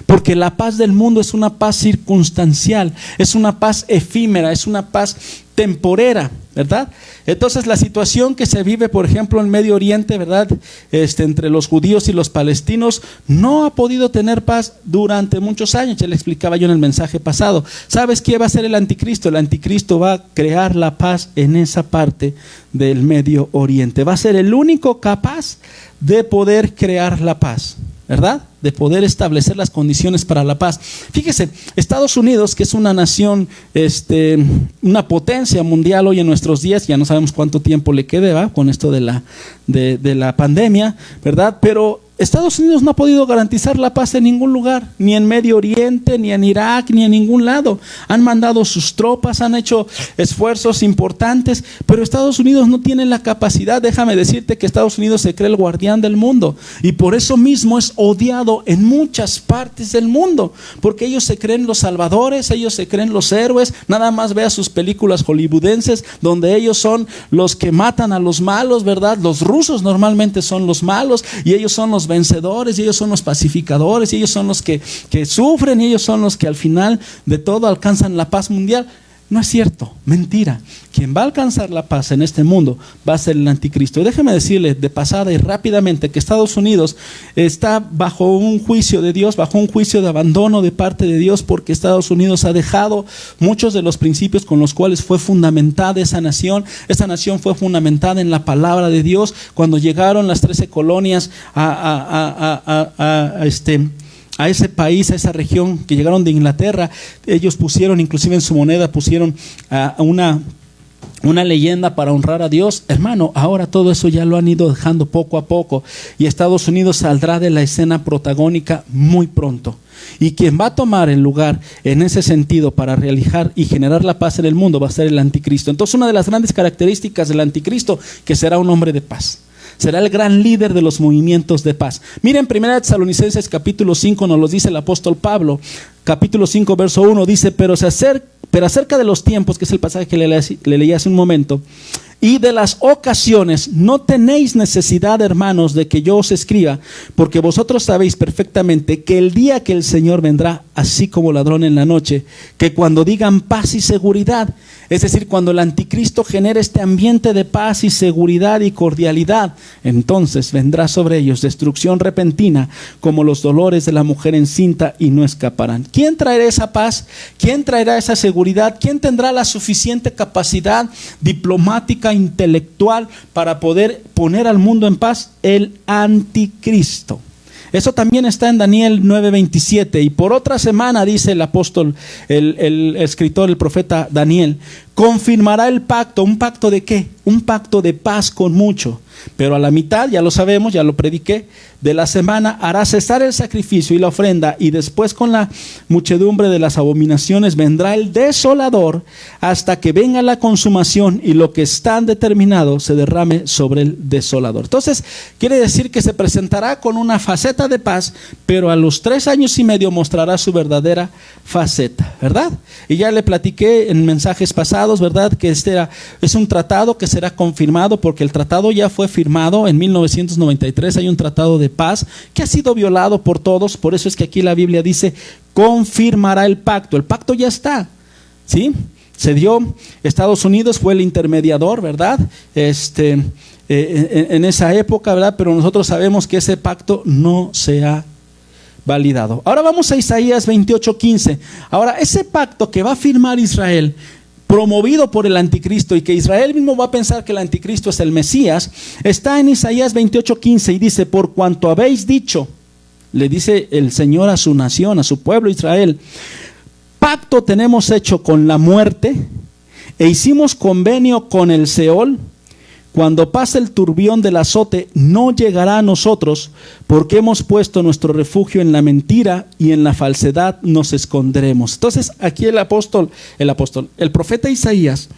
Porque la paz del mundo es una paz circunstancial, es una paz efímera, es una paz temporera, ¿verdad? Entonces la situación que se vive, por ejemplo, en Medio Oriente, ¿verdad?, entre los judíos y los palestinos, no ha podido tener paz durante muchos años. Ya le explicaba yo en el mensaje pasado. ¿Sabes qué va a ser el anticristo? El anticristo va a crear la paz en esa parte del Medio Oriente. Va a ser el único capaz de poder crear la paz, ¿verdad?, de poder establecer las condiciones para la paz. Fíjese, Estados Unidos, que es una nación, una potencia mundial hoy en nuestros días, ya no sabemos cuánto tiempo le quede, ¿va?, con esto de la pandemia, ¿verdad? Pero Estados Unidos no ha podido garantizar la paz en ningún lugar, ni en Medio Oriente, ni en Irak, ni en ningún lado. Han mandado sus tropas, han hecho esfuerzos importantes, pero Estados Unidos no tiene la capacidad. Déjame decirte que Estados Unidos se cree el guardián del mundo, y por eso mismo es odiado en muchas partes del mundo, porque ellos se creen los salvadores, ellos se creen los héroes. Nada más vea sus películas hollywoodenses, donde ellos son los que matan a los malos, ¿verdad? Los rusos normalmente son los malos, y ellos son los los vencedores, y ellos son los pacificadores, y ellos son los que sufren, y ellos son los que al final de todo alcanzan la paz mundial. No es cierto, mentira. Quien va a alcanzar la paz en este mundo va a ser el anticristo. Y déjeme decirle de pasada y rápidamente que Estados Unidos está bajo un juicio de Dios, bajo un juicio de abandono de parte de Dios, porque Estados Unidos ha dejado muchos de los principios con los cuales fue fundamentada esa nación. Esa nación fue fundamentada en la palabra de Dios. Cuando llegaron las 13 colonias a ese país, a esa región que llegaron de Inglaterra, ellos pusieron, inclusive en su moneda, pusieron una leyenda para honrar a Dios. Hermano, ahora todo eso ya lo han ido dejando poco a poco, y Estados Unidos saldrá de la escena protagónica muy pronto. Y quien va a tomar el lugar en ese sentido para realizar y generar la paz en el mundo va a ser el anticristo. Entonces, una de las grandes características del anticristo, que será un hombre de paz. Será el gran líder de los movimientos de paz. Miren, 1 Tesalonicenses capítulo 5 nos lo dice el apóstol Pablo. Capítulo 5 verso 1 dice: pero acerca de los tiempos, que es el pasaje que le leí hace un momento, y de las ocasiones, no tenéis necesidad, hermanos, de que yo os escriba, porque vosotros sabéis perfectamente que el día que el Señor vendrá así como ladrón en la noche, que cuando digan paz y seguridad, es decir, cuando el anticristo genere este ambiente de paz y seguridad y cordialidad, entonces vendrá sobre ellos destrucción repentina, como los dolores de la mujer encinta, y no escaparán. ¿Quién traerá esa paz? ¿Quién traerá esa seguridad? ¿Quién tendrá la suficiente capacidad diplomática, intelectual para poder poner al mundo en paz? El anticristo. Eso también está en Daniel 9:27. Y por otra semana, dice el apóstol, el escritor, el profeta Daniel, confirmará el pacto. ¿Un pacto de qué? Un pacto de paz con mucho. Pero a la mitad, ya lo sabemos, ya lo prediqué, de la semana hará cesar el sacrificio y la ofrenda, y después con la muchedumbre de las abominaciones vendrá el desolador, hasta que venga la consumación y lo que está determinado se derrame sobre el desolador. Entonces, quiere decir que se presentará con una faceta de paz, pero a los 3 años y medio mostrará su verdadera faceta, ¿verdad? Y ya le platiqué en mensajes pasados, ¿verdad?, que es un tratado que será confirmado, porque el tratado ya fue firmado en 1993. Hay un tratado de paz que ha sido violado por todos. Por eso es que aquí la Biblia dice: confirmará el pacto. El pacto ya está, ¿sí? Se dio, Estados Unidos fue el intermediador, ¿verdad? En esa época, ¿verdad? Pero nosotros sabemos que ese pacto no se ha validado. Ahora vamos a Isaías 28:15. Ahora, ese pacto que va a firmar Israel, promovido por el anticristo, y que Israel mismo va a pensar que el anticristo es el Mesías, está en Isaías 28:15, y dice: por cuanto habéis dicho, le dice el Señor a su nación, a su pueblo Israel, pacto tenemos hecho con la muerte, e hicimos convenio con el Seol. Cuando pase el turbión del azote, no llegará a nosotros, porque hemos puesto nuestro refugio en la mentira, y en la falsedad nos esconderemos. Entonces, aquí el profeta Isaías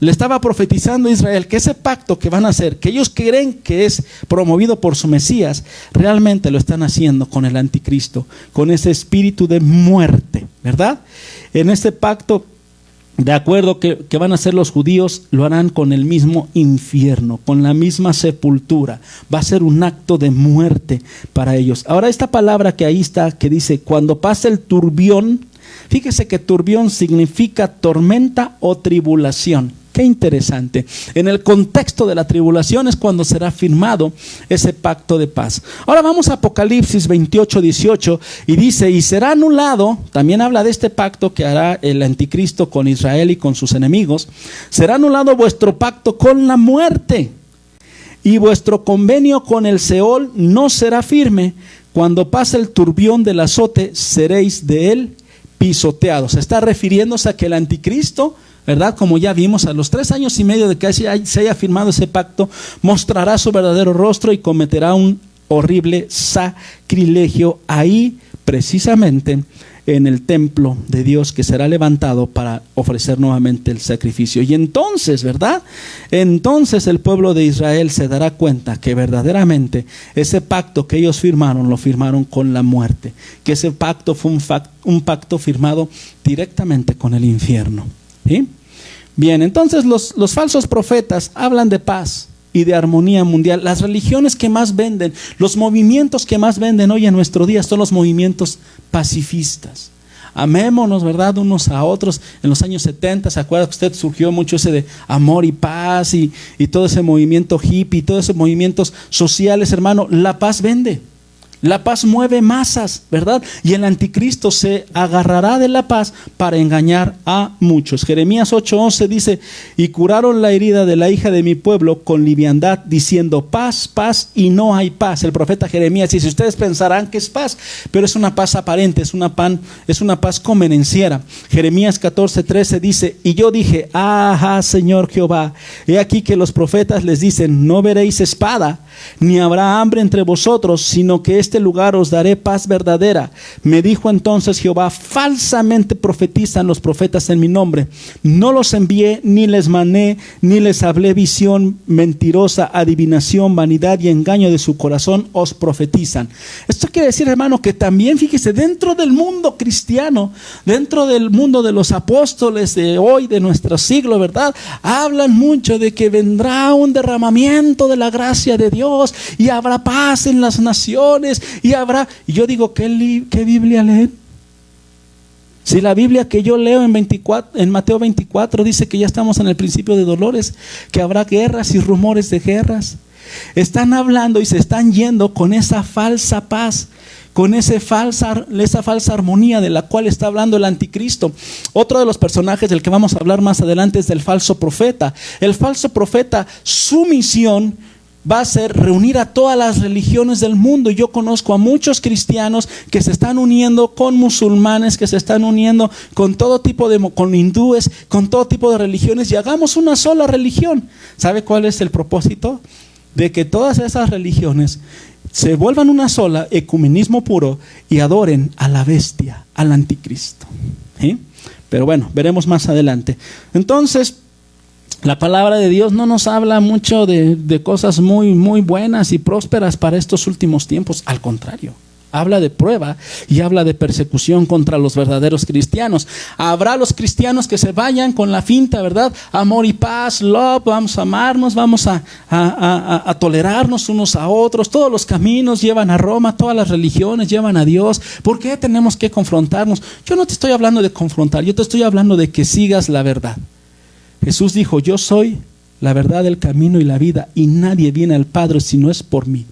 le estaba profetizando a Israel que ese pacto que van a hacer, que ellos creen que es promovido por su Mesías, realmente lo están haciendo con el anticristo, con ese espíritu de muerte, ¿verdad? En este pacto, de acuerdo que van a hacer los judíos, lo harán con el mismo infierno, con la misma sepultura. Va a ser un acto de muerte para ellos. Ahora, esta palabra que ahí está, que dice: cuando pase el turbión, fíjese que turbión significa tormenta o tribulación. Qué interesante. En el contexto de la tribulación es cuando será firmado ese pacto de paz. Ahora vamos a Apocalipsis 28:18, y dice: y será anulado, también habla de este pacto que hará el anticristo con Israel y con sus enemigos. Será anulado vuestro pacto con la muerte, y vuestro convenio con el Seol no será firme. Cuando pase el turbión del azote, seréis de él pisoteados. Está refiriéndose a que el anticristo, ¿verdad?, como ya vimos, a los 3 años y medio de que se haya firmado ese pacto, mostrará su verdadero rostro y cometerá un horrible sacrilegio ahí, precisamente en el templo de Dios, que será levantado para ofrecer nuevamente el sacrificio. Y entonces, ¿verdad?, entonces el pueblo de Israel se dará cuenta que verdaderamente ese pacto que ellos firmaron, lo firmaron con la muerte, que ese pacto fue un pacto firmado directamente con el infierno. ¿Sí? Bien, entonces los falsos profetas hablan de paz y de armonía mundial. Las religiones que más venden, los movimientos que más venden hoy en nuestro día son los movimientos pacifistas. Amémonos, ¿verdad? Unos a otros. En los años 70, ¿se acuerda que usted surgió mucho ese de amor y paz y todo ese movimiento hippie, todos esos movimientos sociales, hermano? La paz vende. La paz mueve masas, ¿verdad? Y el anticristo se agarrará de la paz para engañar a muchos. Jeremías 8:11 dice: y curaron la herida de la hija de mi pueblo con liviandad, diciendo paz, paz, y no hay paz. El profeta Jeremías dice: ustedes pensarán que es paz, pero es una paz aparente, es una paz convenenciera. Jeremías 14:13 dice: y yo dije, ajá, Señor Jehová, he aquí que los profetas les dicen: no veréis espada, ni habrá hambre entre vosotros, sino que este lugar os daré paz verdadera. Me dijo entonces Jehová: falsamente profetizan los profetas en mi nombre. No los envié, ni les mandé, ni les hablé visión mentirosa, adivinación, vanidad y engaño de su corazón os profetizan. Esto quiere decir, hermano, que también, fíjese, dentro del mundo cristiano, dentro del mundo de los apóstoles de hoy, de nuestro siglo, ¿verdad? Hablan mucho de que vendrá un derramamiento de la gracia de Dios y habrá paz en las naciones y yo digo, ¿qué Biblia leen? Si la Biblia que yo leo en Mateo 24 dice que ya estamos en el principio de dolores, que habrá guerras y rumores de guerras. Están hablando y se están yendo con esa falsa paz, con esa falsa armonía de la cual está hablando el anticristo. Otro de los personajes del que vamos a hablar más adelante es del falso profeta. El falso profeta, su misión va a ser reunir a todas las religiones del mundo. Yo conozco a muchos cristianos que se están uniendo con musulmanes, que se están uniendo con todo tipo con hindúes, con todo tipo de religiones, y hagamos una sola religión. ¿Sabe cuál es el propósito? De que todas esas religiones se vuelvan una sola, ecumenismo puro, y adoren a la bestia, al anticristo. ¿Sí? Pero bueno, veremos más adelante. Entonces, la palabra de Dios no nos habla mucho de cosas muy, muy buenas y prósperas para estos últimos tiempos. Al contrario, habla de prueba y habla de persecución contra los verdaderos cristianos. Habrá los cristianos que se vayan con la finta, ¿verdad? Amor y paz, love, vamos a amarnos, vamos a tolerarnos unos a otros. Todos los caminos llevan a Roma, todas las religiones llevan a Dios. ¿Por qué tenemos que confrontarnos? Yo no te estoy hablando de confrontar, yo te estoy hablando de que sigas la verdad. Jesús dijo: yo soy la verdad, el camino y la vida, y nadie viene al Padre si no es por mí.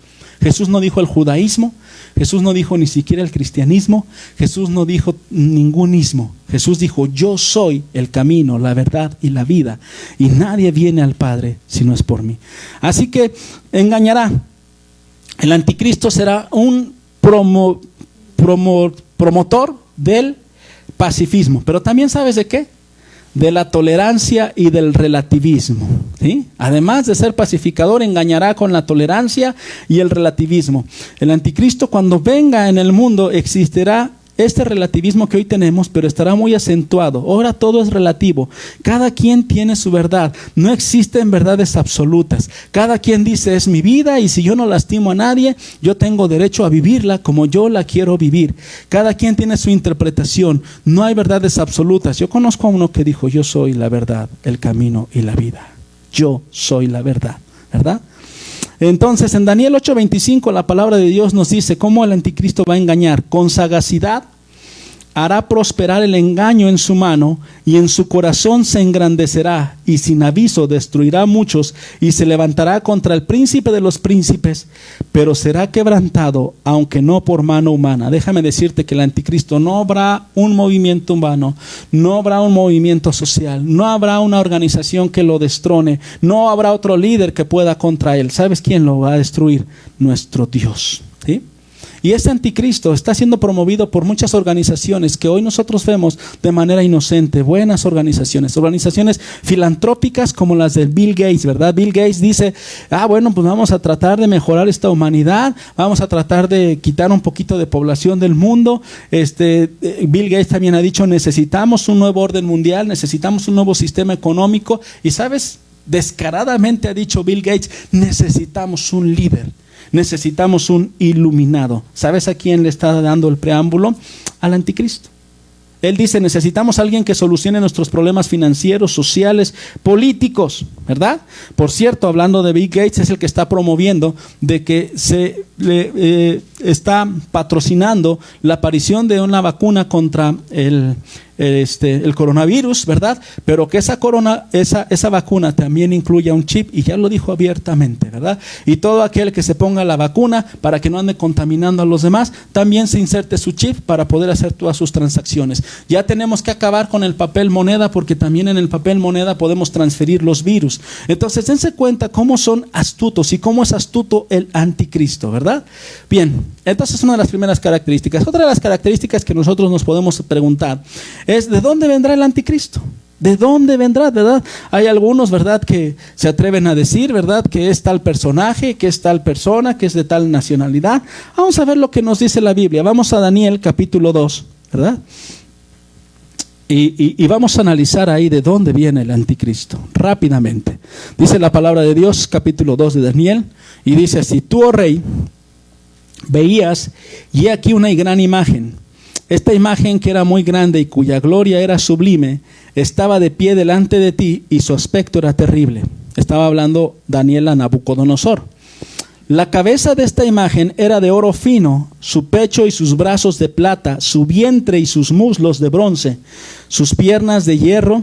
Jesús no dijo el judaísmo, Jesús no dijo ni siquiera el cristianismo, Jesús no dijo ningún ismo. Jesús dijo: yo soy el camino, la verdad y la vida, y nadie viene al Padre si no es por mí. Así que engañará. El anticristo será un promotor del pacifismo, pero también, ¿sabes de qué? De la tolerancia y del relativismo, ¿sí? Además de ser pacificador, engañará con la tolerancia y el relativismo. El anticristo, cuando venga en el mundo, existirá este relativismo que hoy tenemos, pero estará muy acentuado. Ahora todo es relativo. Cada quien tiene su verdad. No existen verdades absolutas. Cada quien dice: es mi vida, y si yo no lastimo a nadie, yo tengo derecho a vivirla como yo la quiero vivir. Cada quien tiene su interpretación. No hay verdades absolutas. Yo conozco a uno que dijo: yo soy la verdad, el camino y la vida. Yo soy la verdad, ¿verdad? Entonces, en Daniel 8:25 la palabra de Dios nos dice cómo el anticristo va a engañar. Con sagacidad hará prosperar el engaño en su mano, y en su corazón se engrandecerá, y sin aviso destruirá a muchos, y se levantará contra el príncipe de los príncipes, pero será quebrantado, aunque no por mano humana. Déjame decirte que el anticristo, no habrá un movimiento humano, no habrá un movimiento social, no habrá una organización que lo destrone, no habrá otro líder que pueda contra él. ¿Sabes quién lo va a destruir? Nuestro Dios, ¿sí? Y este anticristo está siendo promovido por muchas organizaciones que hoy nosotros vemos de manera inocente, buenas organizaciones filantrópicas como las de Bill Gates, ¿verdad? Bill Gates dice: bueno, pues vamos a tratar de mejorar esta humanidad, vamos a tratar de quitar un poquito de población del mundo. Bill Gates también ha dicho: necesitamos un nuevo orden mundial, necesitamos un nuevo sistema económico. Y ¿sabes? Descaradamente ha dicho Bill Gates: necesitamos un líder. Necesitamos un iluminado. ¿Sabes a quién le está dando el preámbulo? Al anticristo. Él dice, necesitamos a alguien que solucione nuestros problemas financieros, sociales, políticos, ¿verdad? Por cierto, hablando de Bill Gates, es el que está promoviendo de que está patrocinando la aparición de una vacuna contra el coronavirus, ¿verdad? Pero que esa vacuna también incluya un chip, y ya lo dijo abiertamente, ¿verdad? Y todo aquel que se ponga la vacuna para que no ande contaminando a los demás, también se inserte su chip para poder hacer todas sus transacciones. Ya tenemos que acabar con el papel moneda, porque también en el papel moneda podemos transferir los virus. Entonces, dense cuenta cómo son astutos y cómo es astuto el anticristo, ¿verdad? Bien, entonces es una de las primeras características. Otra de las características que nosotros nos podemos preguntar es: ¿de dónde vendrá el anticristo? ¿De dónde vendrá, verdad? Hay algunos, ¿verdad?, que se atreven a decir, ¿verdad?, que es tal personaje, que es tal persona, que es de tal nacionalidad. Vamos a ver lo que nos dice la Biblia. Vamos a Daniel capítulo 2, ¿verdad? Y vamos a analizar ahí de dónde viene el anticristo, rápidamente. Dice la palabra de Dios, capítulo 2 de Daniel, y dice así: tú, oh rey, veías, y he aquí una gran imagen. Esta imagen, que era muy grande y cuya gloria era sublime, estaba de pie delante de ti, y su aspecto era terrible. Estaba hablando Daniel a Nabucodonosor. La cabeza de esta imagen era de oro fino, su pecho y sus brazos de plata, su vientre y sus muslos de bronce, sus piernas de hierro,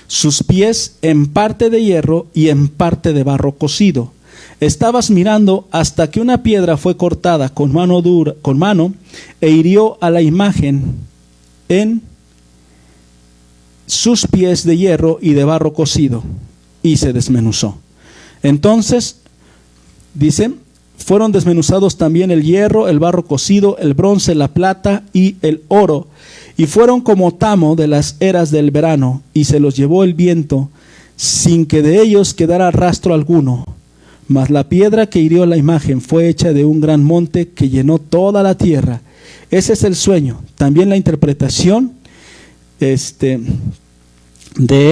sus pies en parte de hierro y en parte de barro cocido. Estabas mirando hasta que una piedra fue cortada con mano e hirió a la imagen en sus pies de hierro y de barro cocido, y se desmenuzó. Entonces, dice, fueron desmenuzados también el hierro, el barro cocido, el bronce, la plata y el oro, y fueron como tamo de las eras del verano, y se los llevó el viento, sin que de ellos quedara rastro alguno. Mas la piedra que hirió la imagen fue hecha de un gran monte que llenó toda la tierra. Ese es el sueño. También la interpretación de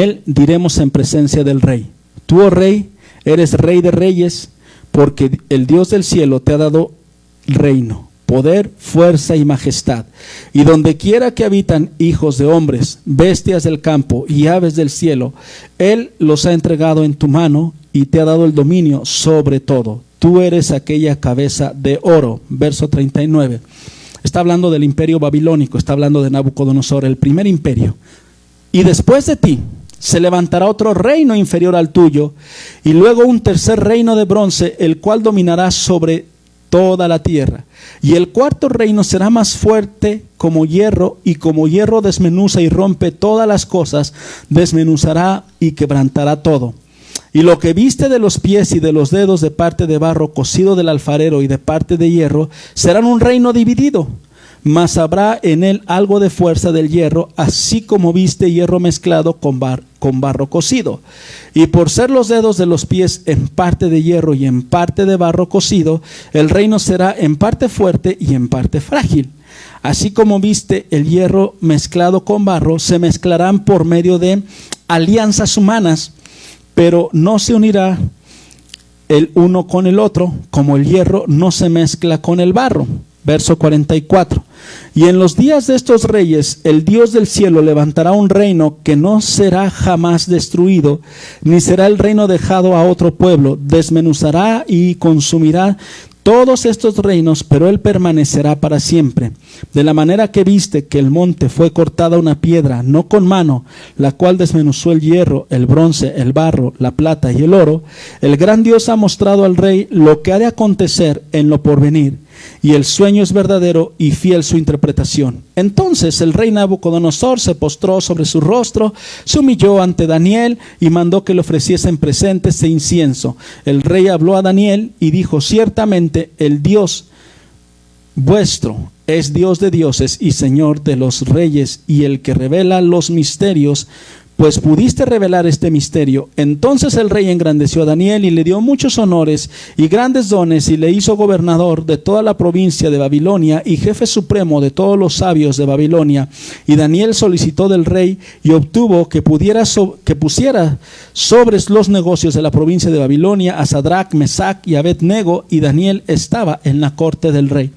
él diremos en presencia del rey. Tú, oh rey, eres rey de reyes, porque el Dios del cielo te ha dado reino, poder, fuerza y majestad. Y donde quiera que habitan hijos de hombres, bestias del campo y aves del cielo, Él los ha entregado en tu mano y te ha dado el dominio sobre todo. Tú eres aquella cabeza de oro. Verso 39. Está hablando del imperio babilónico, está hablando de Nabucodonosor, el primer imperio. Y después de ti se levantará otro reino inferior al tuyo, y luego un tercer reino de bronce, el cual dominará sobre toda la tierra. Y el cuarto reino será más fuerte como hierro, y como hierro desmenuza y rompe todas las cosas, desmenuzará y quebrantará todo. Y lo que viste de los pies y de los dedos de parte de barro cocido del alfarero y de parte de hierro, serán un reino dividido. Mas habrá en él algo de fuerza del hierro, así como viste hierro mezclado con barro cocido. Y por ser los dedos de los pies en parte de hierro y en parte de barro cocido, el reino será en parte fuerte y en parte frágil. Así como viste el hierro mezclado con barro, se mezclarán por medio de alianzas humanas, pero no se unirá el uno con el otro, como el hierro no se mezcla con el barro. Verso 44. Y en los días de estos reyes, el Dios del cielo levantará un reino que no será jamás destruido, ni será el reino dejado a otro pueblo. Desmenuzará y consumirá todos estos reinos, pero él permanecerá para siempre. De la manera que viste que el monte fue cortada una piedra, no con mano, la cual desmenuzó el hierro, el bronce, el barro, la plata y el oro, el gran Dios ha mostrado al rey lo que ha de acontecer en lo porvenir, y el sueño es verdadero y fiel su interpretación. Entonces el rey Nabucodonosor se postró sobre su rostro, se humilló ante Daniel y mandó que le ofreciesen presentes e incienso. El rey habló a Daniel y dijo: ciertamente el Dios vuestro es Dios de dioses y Señor de los reyes, y el que revela los misterios, pues pudiste revelar este misterio. Entonces el rey engrandeció a Daniel y le dio muchos honores y grandes dones, y le hizo gobernador de toda la provincia de Babilonia y jefe supremo de todos los sabios de Babilonia. Y Daniel solicitó del rey y obtuvo que pusiera sobre los negocios de la provincia de Babilonia a Sadrach, Mesach y Abed-nego, y Daniel estaba en la corte del rey.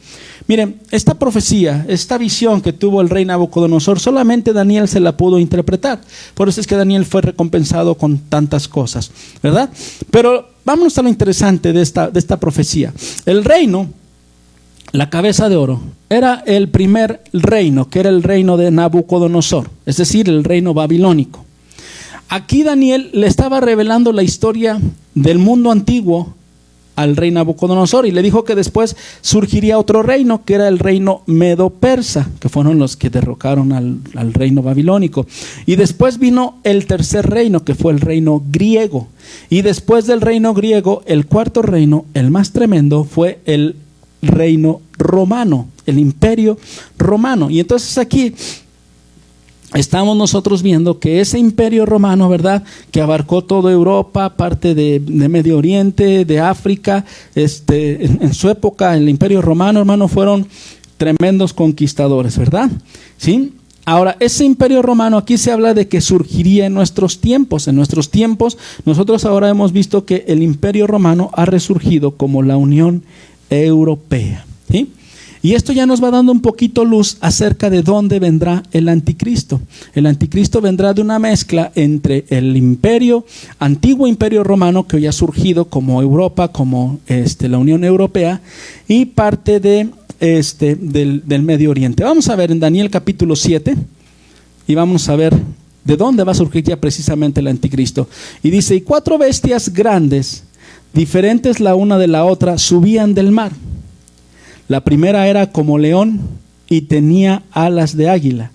Miren, esta profecía, esta visión que tuvo el rey Nabucodonosor, solamente Daniel se la pudo interpretar. Por eso es que Daniel fue recompensado con tantas cosas, ¿verdad? Pero vámonos a lo interesante de esta profecía. El reino, la cabeza de oro, era el primer reino, que era el reino de Nabucodonosor, es decir, el reino babilónico. Aquí Daniel le estaba revelando la historia del mundo antiguo al rey Nabucodonosor y le dijo que después surgiría otro reino, que era el reino medo-persa, que fueron los que derrocaron al reino babilónico. Y después vino el tercer reino, que fue el reino griego. Y después del reino griego, el cuarto reino, el más tremendo, fue el reino romano, el imperio romano. Y entonces aquí estamos nosotros viendo que ese imperio romano, ¿verdad?, que abarcó toda Europa, parte de Medio Oriente, de África, en su época el imperio romano, hermano, fueron tremendos conquistadores, ¿verdad? ¿Sí? Ahora, ese imperio romano, aquí se habla de que surgiría en nuestros tiempos. En nuestros tiempos, nosotros ahora hemos visto que el imperio romano ha resurgido como la Unión Europea, ¿sí? Y esto ya nos va dando un poquito luz acerca de dónde vendrá el anticristo. El anticristo vendrá de una mezcla entre el imperio, antiguo imperio romano, que hoy ha surgido como Europa, como la Unión Europea, y parte del Medio Oriente. Vamos a ver en Daniel capítulo 7, y vamos a ver de dónde va a surgir ya precisamente el anticristo. Y dice, y 4 bestias grandes, diferentes la una de la otra, subían del mar. La primera era como león y tenía alas de águila.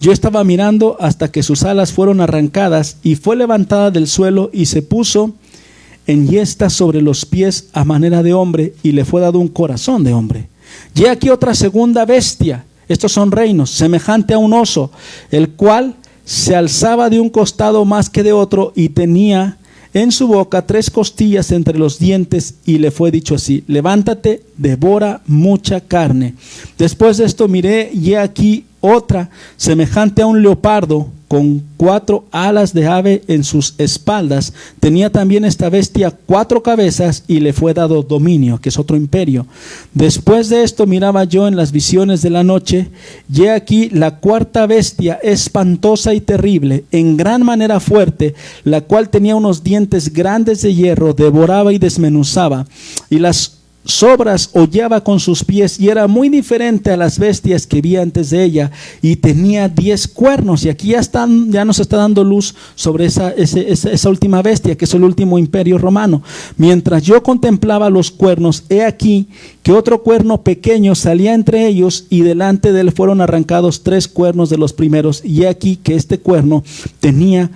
Yo estaba mirando hasta que sus alas fueron arrancadas y fue levantada del suelo y se puso enhiesta sobre los pies a manera de hombre y le fue dado un corazón de hombre. Y aquí otra segunda bestia, estos son reinos, semejante a un oso, el cual se alzaba de un costado más que de otro y tenía en su boca 3 costillas entre los dientes y le fue dicho así, levántate, devora mucha carne. Después de esto miré y he aquí otra semejante a un leopardo con 4 alas de ave en sus espaldas. Tenía también esta bestia 4 cabezas y le fue dado dominio, que es otro imperio. Después de esto miraba yo en las visiones de la noche y he aquí la 4ª bestia espantosa y terrible, en gran manera fuerte, la cual tenía unos dientes grandes de hierro, devoraba y desmenuzaba, y las sobras hollaba con sus pies y era muy diferente a las bestias que vi antes de ella y tenía 10 cuernos. Y aquí ya nos está dando luz sobre esa última bestia, que es el último imperio romano. Mientras yo contemplaba los cuernos, he aquí que otro cuerno pequeño salía entre ellos y delante de él fueron arrancados 3 cuernos de los primeros. Y he aquí que este cuerno tenía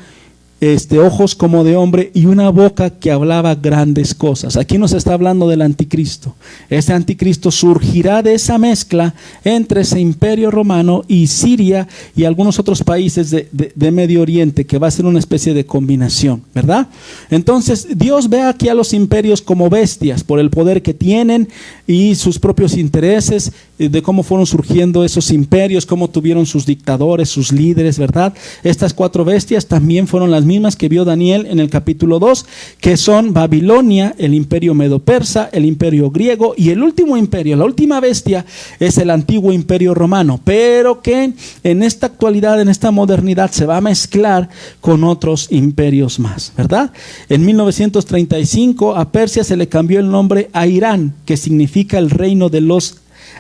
ojos como de hombre y una boca que hablaba grandes cosas. Aquí nos está hablando del anticristo. Este anticristo surgirá de esa mezcla entre ese imperio romano y Siria y algunos otros países de Medio Oriente, que va a ser una especie de combinación, ¿verdad? Entonces Dios ve aquí a los imperios como bestias por el poder que tienen y sus propios intereses, de cómo fueron surgiendo esos imperios, cómo tuvieron sus dictadores, sus líderes, ¿verdad? Estas 4 bestias también fueron las mismas que vio Daniel en el capítulo 2, que son Babilonia, el imperio medo-persa, el imperio griego y el último imperio, la última bestia es el antiguo imperio romano, pero que en esta actualidad, en esta modernidad se va a mezclar con otros imperios más, ¿verdad? En 1935 a Persia se le cambió el nombre a Irán, que significa el reino de los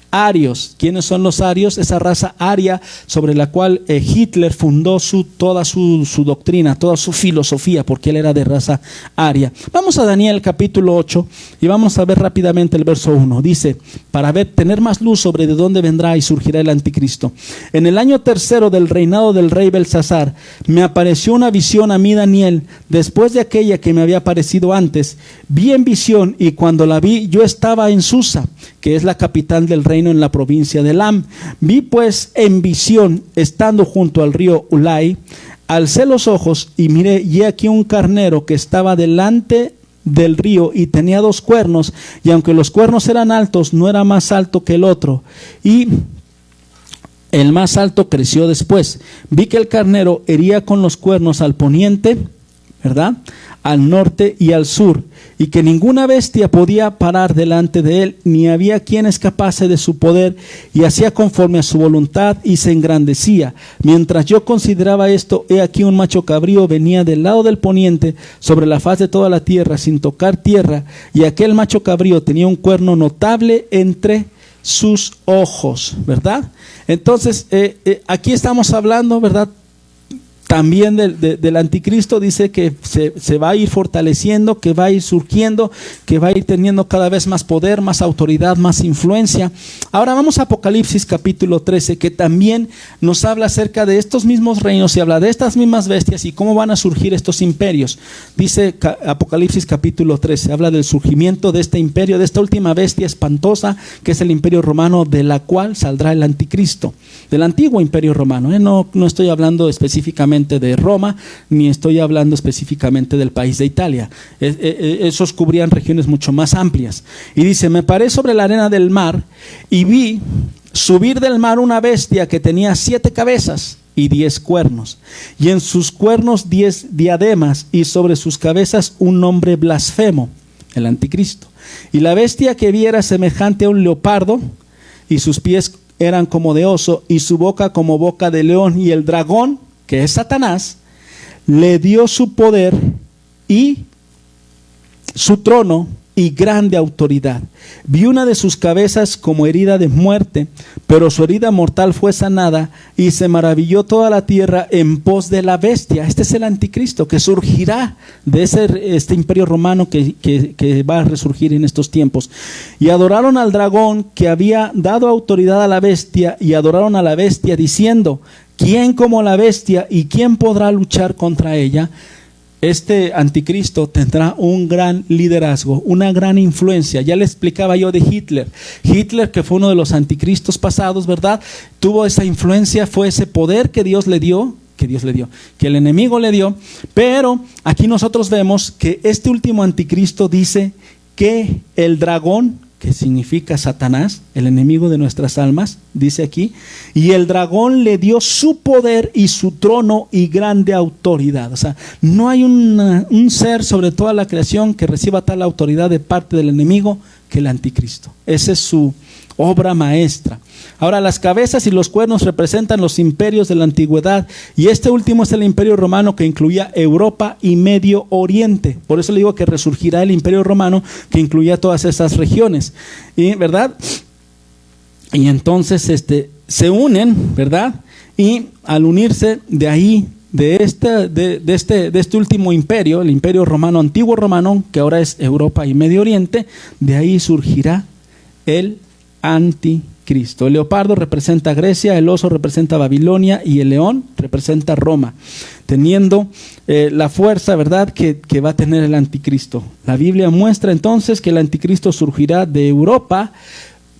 arios. ¿Quiénes son los arios? Esa raza aria sobre la cual Hitler fundó toda su doctrina, toda su filosofía, porque él era de raza aria. Vamos a Daniel capítulo 8 y vamos a ver rápidamente el verso 1. Dice, para tener más luz sobre de dónde vendrá y surgirá el anticristo. En el año 3 del reinado del rey Belsasar, me apareció una visión a mí, Daniel, después de aquella que me había aparecido antes. Vi en visión y cuando la vi, yo estaba en Susa, que es la capital del reino en la provincia de Elam. Vi pues en visión, estando junto al río Ulai, alcé los ojos y miré, y aquí un carnero que estaba delante del río y tenía 2 cuernos, y aunque los cuernos eran altos, no era más alto que el otro, y el más alto creció después. Vi que el carnero hería con los cuernos al poniente, ¿verdad?, al norte y al sur, y que ninguna bestia podía parar delante de él, ni había quien escapase de su poder, y hacía conforme a su voluntad y se engrandecía. Mientras yo consideraba esto, he aquí un macho cabrío venía del lado del poniente sobre la faz de toda la tierra sin tocar tierra, y aquel macho cabrío tenía un cuerno notable entre sus ojos, ¿verdad? Entonces, aquí estamos hablando, ¿verdad?, también del anticristo. Dice que se va a ir fortaleciendo, que va a ir surgiendo, que va a ir teniendo cada vez más poder, más autoridad, más influencia. Ahora vamos a Apocalipsis capítulo 13, que también nos habla acerca de estos mismos reinos y habla de estas mismas bestias y cómo van a surgir estos imperios. Dice Apocalipsis capítulo 13, habla del surgimiento de este imperio, de esta última bestia espantosa, que es el imperio romano, de la cual saldrá el anticristo, del antiguo imperio romano. No estoy hablando específicamente de Roma, ni estoy hablando específicamente del país de Italia. Esos cubrían regiones mucho más amplias. Y dice: me paré sobre la arena del mar y vi subir del mar una bestia que tenía 7 cabezas y 10 cuernos, y en sus cuernos 10 diademas, y sobre sus cabezas un nombre blasfemo, el anticristo. Y la bestia que vi era semejante a un leopardo, y sus pies eran como de oso, y su boca como boca de león. Y el dragón, que es Satanás, le dio su poder y su trono y grande autoridad. Vi una de sus cabezas como herida de muerte, pero su herida mortal fue sanada, y se maravilló toda la tierra en pos de la bestia. Este es el anticristo que surgirá de este imperio romano que va a resurgir en estos tiempos. Y adoraron al dragón que había dado autoridad a la bestia, y adoraron a la bestia diciendo: ¿quién como la bestia y quién podrá luchar contra ella? Este anticristo tendrá un gran liderazgo, una gran influencia. Ya le explicaba yo de Hitler. Hitler, que fue uno de los anticristos pasados, ¿verdad?, tuvo esa influencia, fue ese poder que que el enemigo le dio. Pero aquí nosotros vemos que este último anticristo dice que el dragón, que significa Satanás, el enemigo de nuestras almas, dice aquí, y el dragón le dio su poder y su trono y grande autoridad. O sea, no hay un ser sobre toda la creación que reciba tal autoridad de parte del enemigo que el anticristo. Esa es su obra maestra. Ahora, las cabezas y los cuernos representan los imperios de la antigüedad, y este último es el imperio romano, que incluía Europa y Medio Oriente. Por eso le digo que resurgirá el imperio romano, que incluía todas esas regiones, y ¿verdad? Y entonces se unen, ¿verdad? Y al unirse de ahí, de este último imperio, el imperio romano, antiguo romano, que ahora es Europa y Medio Oriente, de ahí surgirá el anticristo. El leopardo representa Grecia, el oso representa Babilonia y el león representa Roma, teniendo la fuerza, ¿verdad?, que va a tener el anticristo. La Biblia muestra entonces que el anticristo surgirá de Europa,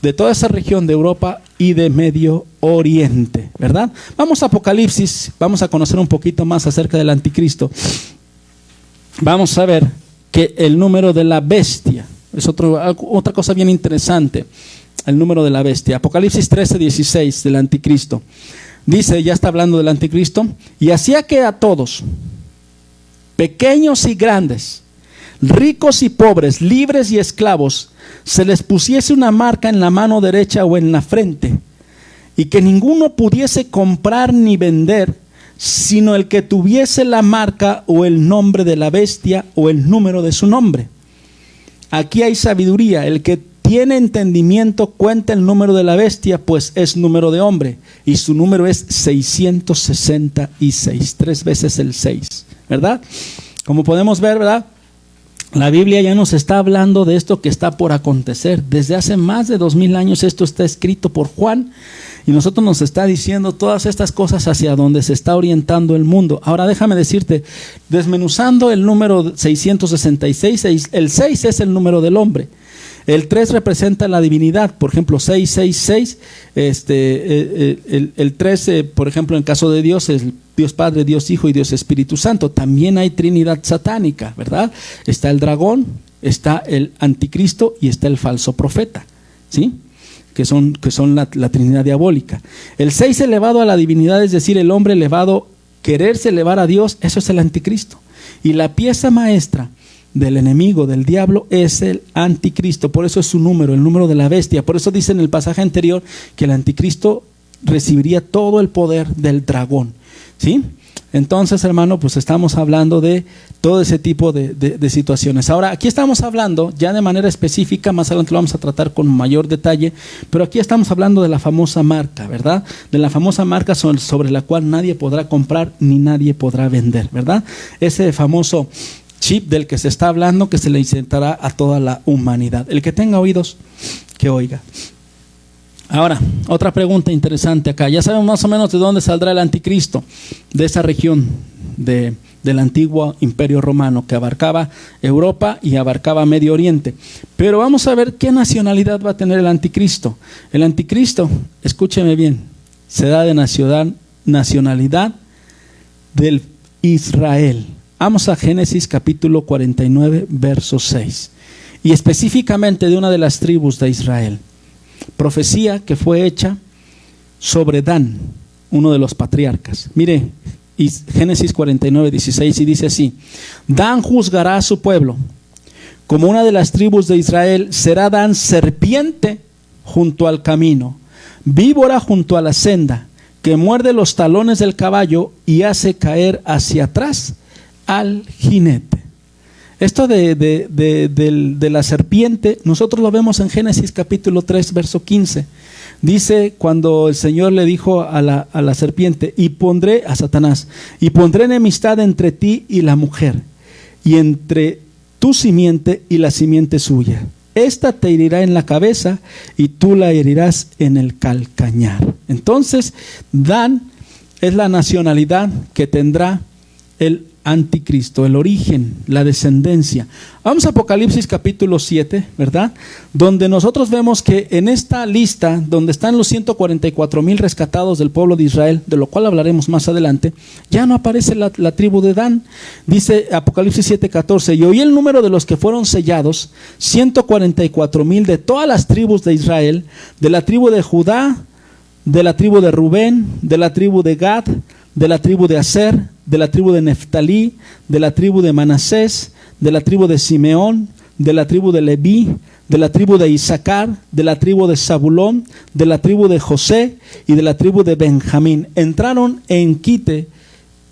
de toda esa región de Europa y de Medio Oriente, ¿verdad? Vamos a Apocalipsis, vamos a conocer un poquito más acerca del anticristo. Vamos a ver que el número de la bestia es otra cosa bien interesante. El número de la bestia. Apocalipsis 13:16 del anticristo. Dice, ya está hablando del anticristo: y hacía que a todos, pequeños y grandes, ricos y pobres, libres y esclavos, se les pusiese una marca en la mano derecha o en la frente, y que ninguno pudiese comprar ni vender, sino el que tuviese la marca o el nombre de la bestia o el número de su nombre. Aquí hay sabiduría. El que tiene entendimiento cuenta el número de la bestia, pues es número de hombre, y su número es 666, 3 veces el 6, ¿verdad? Como podemos ver, ¿verdad?, la Biblia ya nos está hablando de esto que está por acontecer. Desde hace más de 2000 años esto está escrito por Juan, y nosotros nos está diciendo todas estas cosas hacia donde se está orientando el mundo. Ahora déjame decirte, desmenuzando el número 666, el 6 es el número del hombre. El 3 representa la divinidad, por ejemplo, 666, el 3, por ejemplo, en el caso de Dios, es Dios Padre, Dios Hijo y Dios Espíritu Santo. También hay Trinidad satánica, ¿verdad? Está el dragón, está el anticristo y está el falso profeta, ¿sí?, que son la Trinidad diabólica. El 6 elevado a la divinidad, es decir, el hombre elevado, quererse elevar a Dios, eso es el anticristo. Y la pieza maestra del enemigo, del diablo, es el anticristo. Por eso es su número, el número de la bestia. Por eso dice en el pasaje anterior que el anticristo recibiría todo el poder del dragón, ¿sí? Entonces, hermano, pues estamos hablando de todo ese tipo de situaciones. Ahora, aquí estamos hablando ya de manera específica, más adelante lo vamos a tratar con mayor detalle, pero aquí estamos hablando de la famosa marca, ¿verdad? De la famosa marca sobre la cual nadie podrá comprar ni nadie podrá vender, ¿verdad? Ese famoso chip del que se está hablando, que se le inyectará a toda la humanidad. El que tenga oídos, que oiga. Ahora, otra pregunta interesante acá. Ya sabemos más o menos de dónde saldrá el anticristo, de esa región del antiguo imperio romano que abarcaba Europa y abarcaba Medio Oriente. Pero vamos a ver qué nacionalidad va a tener el anticristo. El anticristo, escúcheme bien, se da de nacionalidad del Israel. Vamos a Génesis capítulo 49, verso 6. Y específicamente de una de las tribus de Israel. Profecía que fue hecha sobre Dan, uno de los patriarcas. Mire, Génesis 49, 16, y dice así: Dan juzgará a su pueblo. Como una de las tribus de Israel, será Dan serpiente junto al camino, víbora junto a la senda, que muerde los talones del caballo y hace caer hacia atrás al jinete. Esto de la serpiente, nosotros lo vemos en Génesis capítulo 3, verso 15. Dice cuando el Señor le dijo a la serpiente, y pondré a Satanás, y pondré enemistad entre ti y la mujer, y entre tu simiente y la simiente suya. Esta te herirá en la cabeza y tú la herirás en el calcañar. Entonces, Dan es la nacionalidad que tendrá el anticristo, el origen, la descendencia. Vamos a Apocalipsis capítulo 7, ¿verdad? Donde nosotros vemos que en esta lista, donde están los 144,000 rescatados del pueblo de Israel, de lo cual hablaremos más adelante, ya no aparece la tribu de Dan. Dice Apocalipsis 7:14, y oí el número de los que fueron sellados, 144,000 de todas las tribus de Israel, de la tribu de Judá, de la tribu de Rubén, de la tribu de Gad, de la tribu de Aser, de la tribu de Neftalí, de la tribu de Manasés, de la tribu de Simeón, de la tribu de Leví, de la tribu de Isaacar, de la tribu de Zabulón, de la tribu de José y de la tribu de Benjamín. Entraron en quite,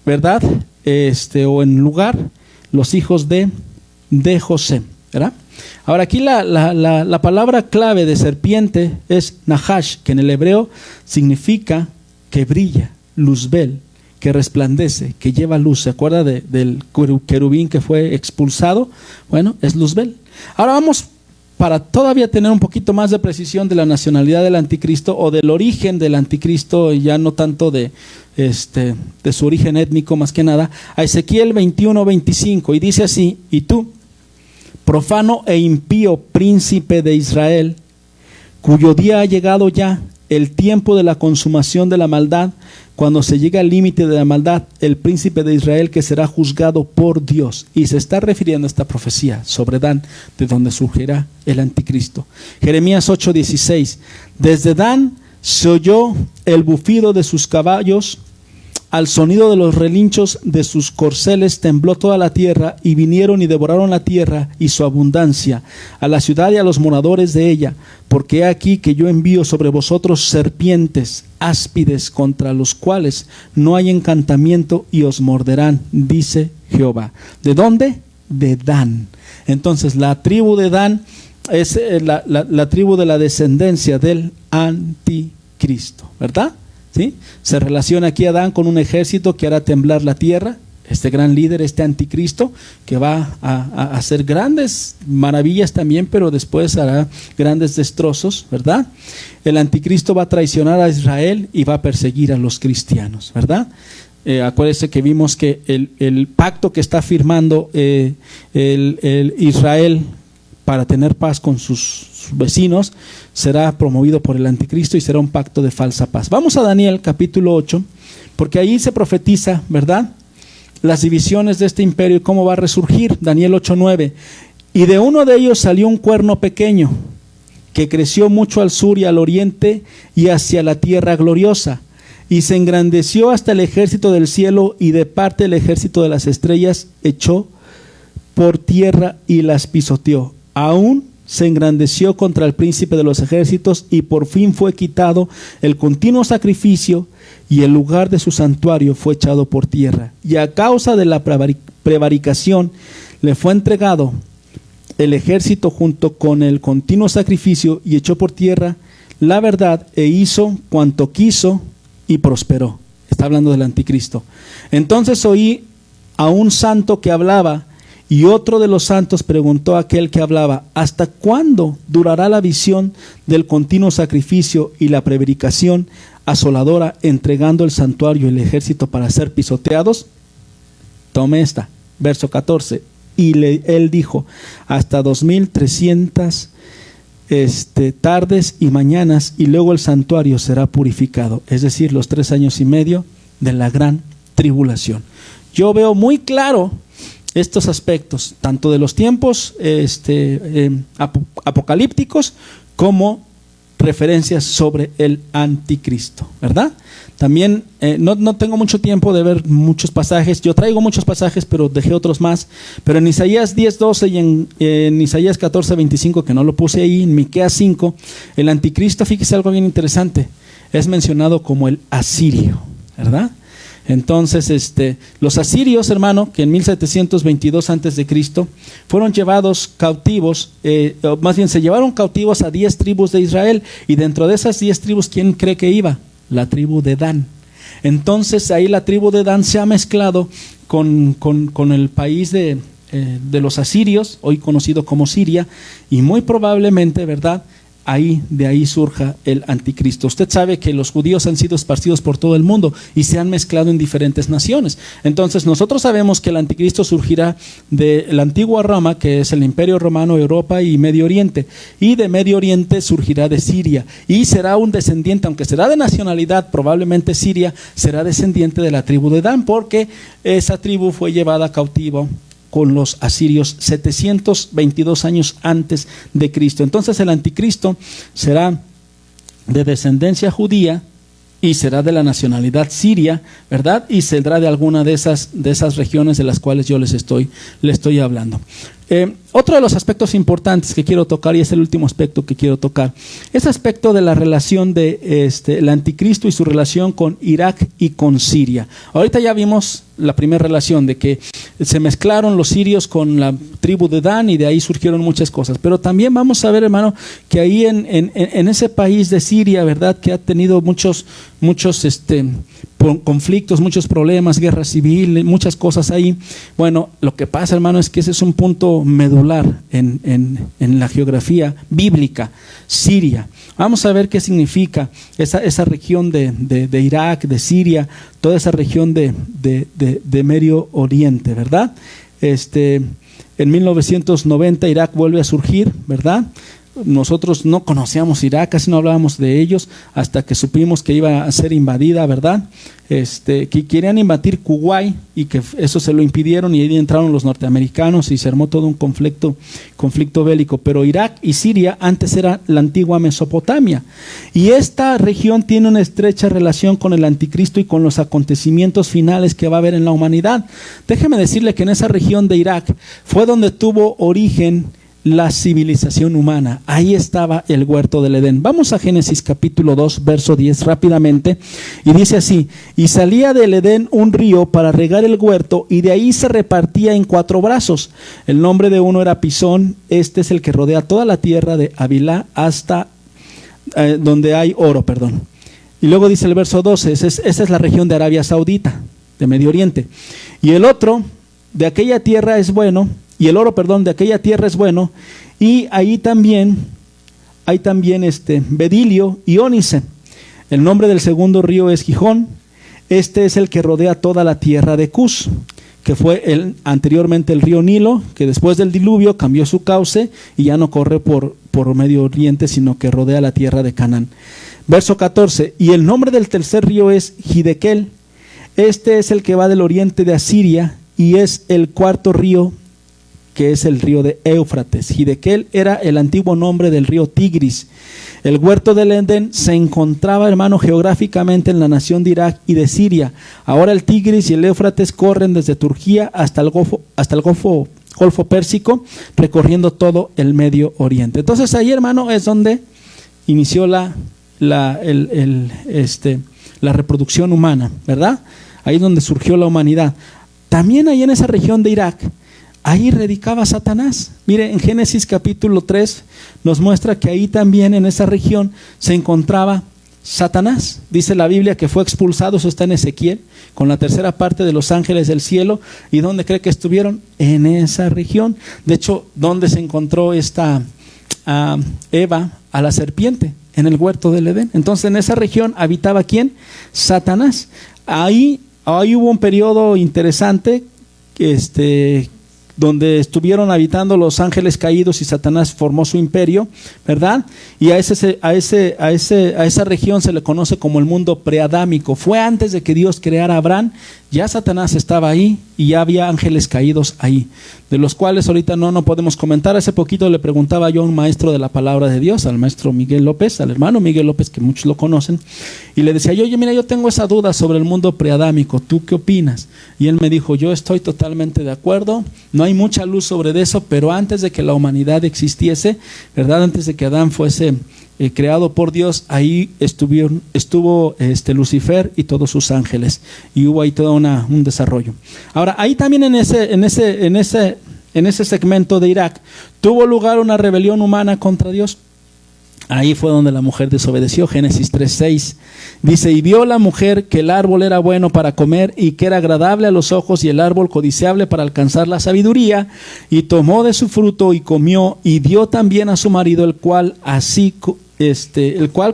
¿verdad? O en lugar, los hijos de José, ¿verdad? Ahora aquí la palabra clave de serpiente es Nahash, que en el hebreo significa que brilla, luzbel, que resplandece, que lleva luz. ¿Se acuerda del querubín que fue expulsado? Bueno, es luzbel. Ahora vamos, para todavía tener un poquito más de precisión de la nacionalidad del anticristo o del origen del anticristo, ya no tanto de su origen étnico más que nada, a Ezequiel 21:25, y dice así: y tú, profano e impío príncipe de Israel, cuyo día ha llegado ya, el tiempo de la consumación de la maldad, cuando se llega al límite de la maldad, el príncipe de Israel que será juzgado por Dios. Y se está refiriendo a esta profecía sobre Dan, de donde surgirá el anticristo. Jeremías 8:16, desde Dan se oyó el bufido de sus caballos, al sonido de los relinchos de sus corceles tembló toda la tierra, y vinieron y devoraron la tierra y su abundancia, a la ciudad y a los moradores de ella, porque he aquí que yo envío sobre vosotros serpientes áspides, contra los cuales no hay encantamiento, y os morderán, dice Jehová. ¿De dónde? De Dan. Entonces la tribu de Dan es la tribu de la descendencia del anticristo, ¿verdad? ¿Sí? Se relaciona aquí Adán con un ejército que hará temblar la tierra, este gran líder, este anticristo, que va a hacer grandes maravillas también, pero después hará grandes destrozos, ¿verdad? El anticristo va a traicionar a Israel y va a perseguir a los cristianos, ¿verdad? Acuérdense que vimos que el pacto que está firmando el Israel para tener paz con sus vecinos será promovido por el anticristo y será un pacto de falsa paz. Vamos a Daniel capítulo 8, porque ahí se profetiza, ¿verdad?, las divisiones de este imperio y cómo va a resurgir. Daniel 8:9, y de uno de ellos salió un cuerno pequeño que creció mucho al sur y al oriente y hacia la tierra gloriosa. y se engrandeció hasta el ejército del cielo, y de parte del ejército de las estrellas echó por tierra y las pisoteó. Aún se engrandeció contra el príncipe de los ejércitos, y por fin fue quitado el continuo sacrificio, y el lugar de su santuario fue echado por tierra. Y a causa de la prevaricación le fue entregado el ejército junto con el continuo sacrificio, y echó por tierra la verdad, e hizo cuanto quiso y prosperó. Está hablando del anticristo. Entonces oí a un santo que hablaba, y otro de los santos preguntó a aquel que hablaba: ¿hasta cuándo durará la visión del continuo sacrificio y la prevaricación asoladora, entregando el santuario y el ejército para ser pisoteados? Tome esta, verso 14. Y él dijo: hasta 2300 tardes y mañanas, y luego el santuario será purificado. Es decir, los 3 años y medio de la gran tribulación. Yo veo muy claro estos aspectos, tanto de los tiempos apocalípticos, como referencias sobre el anticristo, ¿verdad? También no tengo mucho tiempo de ver muchos pasajes. Yo traigo muchos pasajes, pero dejé otros más. Pero en Isaías 10:12 y en Isaías 14:25, que no lo puse ahí, en Miqueas 5, el anticristo, fíjese algo bien interesante, es mencionado como el asirio, ¿verdad? Entonces, los asirios, hermano, que en 1722 antes de Cristo fueron llevados cautivos, más bien se llevaron cautivos a 10 tribus de Israel, y dentro de esas 10 tribus, ¿quién cree que iba? La tribu de Dan. Entonces ahí la tribu de Dan se ha mezclado con el país de los asirios, hoy conocido como Siria, y muy probablemente, ¿verdad?, de ahí surja el anticristo. Usted sabe que los judíos han sido esparcidos por todo el mundo y se han mezclado en diferentes naciones. Entonces nosotros sabemos que el anticristo surgirá de la antigua Roma, que es el Imperio Romano, Europa y Medio Oriente, y de Medio Oriente surgirá de Siria, y será un descendiente, aunque será de nacionalidad probablemente siria, será descendiente de la tribu de Dan, porque esa tribu fue llevada cautivo con los asirios 722 años antes de Cristo. Entonces el anticristo será de descendencia judía y será de la nacionalidad siria, ¿verdad? Y saldrá de alguna de esas regiones de las cuales yo le estoy hablando. Otro de los aspectos importantes que quiero tocar, y es el último aspecto que quiero tocar, es aspecto de la relación de el anticristo y su relación con Irak y con Siria. Ahorita ya vimos la primera relación de que se mezclaron los sirios con la tribu de Dan, y de ahí surgieron muchas cosas. Pero también vamos a ver, hermano, que ahí en ese país de Siria, ¿verdad?, que ha tenido muchos conflictos, muchos problemas, guerra civil, muchas cosas ahí. Bueno, lo que pasa, hermano, es que ese es un punto medular en la geografía bíblica. Siria. Vamos a ver qué significa esa región de Irak, de Siria, toda esa región de Medio Oriente, ¿verdad? En 1990 Irak vuelve a surgir, ¿verdad? Nosotros no conocíamos Irak, casi no hablábamos de ellos, hasta que supimos que iba a ser invadida, ¿verdad? Que querían invadir Kuwait, y que eso se lo impidieron, y ahí entraron los norteamericanos y se armó todo un conflicto bélico. Pero Irak y Siria antes era la antigua Mesopotamia, y esta región tiene una estrecha relación con el anticristo y con los acontecimientos finales que va a haber en la humanidad. Déjeme decirle que en esa región de Irak fue donde tuvo origen la civilización humana. Ahí estaba el huerto del Edén. Vamos a Génesis capítulo 2, verso 10 rápidamente, y dice así: y salía del Edén un río para regar el huerto, y de ahí se repartía en 4 brazos. El nombre de uno era Pisón. Este es el que rodea toda la tierra de Havilá hasta donde hay oro, perdón. Y luego dice el verso 12, esa es la región de Arabia Saudita, de Medio Oriente. Y el otro de aquella tierra es bueno, y el oro, perdón, de aquella tierra es bueno, y ahí también hay bedilio y ónice. El nombre del segundo río es Gijón. Este es el que rodea toda la tierra de Cus, que fue anteriormente el río Nilo, que después del diluvio cambió su cauce y ya no corre por Medio Oriente, sino que rodea la tierra de Canaán. Verso 14, y el nombre del tercer río es Hidekel. Este es el que va del oriente de Asiria, y es el cuarto río que es el río de Éufrates. Hidekel era el antiguo nombre del río Tigris. El huerto del Edén se encontraba, hermano, geográficamente en la nación de Irak y de Siria. Ahora el Tigris y el Éufrates corren desde Turquía hasta el Golfo Pérsico, recorriendo todo el Medio Oriente. Entonces ahí, hermano, es donde inició la reproducción humana, ¿verdad? Ahí es donde surgió la humanidad. También ahí en esa región de Irak, ahí radicaba Satanás. Mire, en Génesis capítulo 3 nos muestra que ahí también en esa región se encontraba Satanás. Dice la Biblia que fue expulsado, eso está en Ezequiel, con la tercera parte de los ángeles del cielo. ¿Y dónde cree que estuvieron? En esa región. De hecho, ¿dónde se encontró esta Eva a la serpiente? En el huerto del Edén. Entonces en esa región habitaba ¿quién? Satanás. Ahí hubo un periodo interesante donde estuvieron habitando los ángeles caídos y Satanás formó su imperio, ¿verdad? Y a esa región se le conoce como el mundo preadámico. Fue antes de que Dios creara a Abraham, ya Satanás estaba ahí y ya había ángeles caídos ahí, de los cuales ahorita no podemos comentar. Hace poquito le preguntaba yo a un maestro de la palabra de Dios, al maestro Miguel López, al hermano Miguel López, que muchos lo conocen, y le decía yo, oye, mira, yo tengo esa duda sobre el mundo preadámico, ¿tú qué opinas? Y él me dijo, yo estoy totalmente de acuerdo, no hay mucha luz sobre eso, pero antes de que la humanidad existiese, ¿verdad? Antes de que Adán fuese creado por Dios, ahí estuvo Lucifer y todos sus ángeles, y hubo ahí todo un desarrollo. Ahora, ahí también en ese segmento de Irak tuvo lugar una rebelión humana contra Dios. Ahí fue donde la mujer desobedeció. Génesis 3:6 dice, y vio la mujer que el árbol era bueno para comer y que era agradable a los ojos y el árbol codiciable para alcanzar la sabiduría, y tomó de su fruto y comió y dio también a su marido, el cual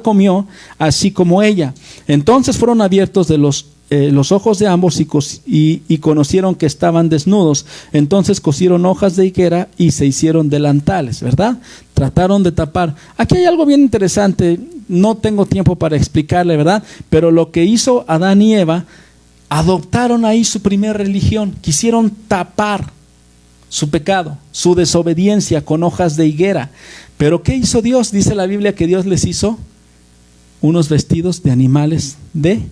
comió así como ella. Entonces fueron abiertos de los ojos de ambos y conocieron que estaban desnudos. Entonces cosieron hojas de higuera y se hicieron delantales, ¿verdad? Trataron de tapar. Aquí hay algo bien interesante, no tengo tiempo para explicarle, ¿verdad? Pero lo que hizo Adán y Eva, adoptaron ahí su primera religión. Quisieron tapar su pecado, su desobediencia con hojas de higuera. Pero ¿qué hizo Dios? Dice la Biblia que Dios les hizo unos vestidos de animales de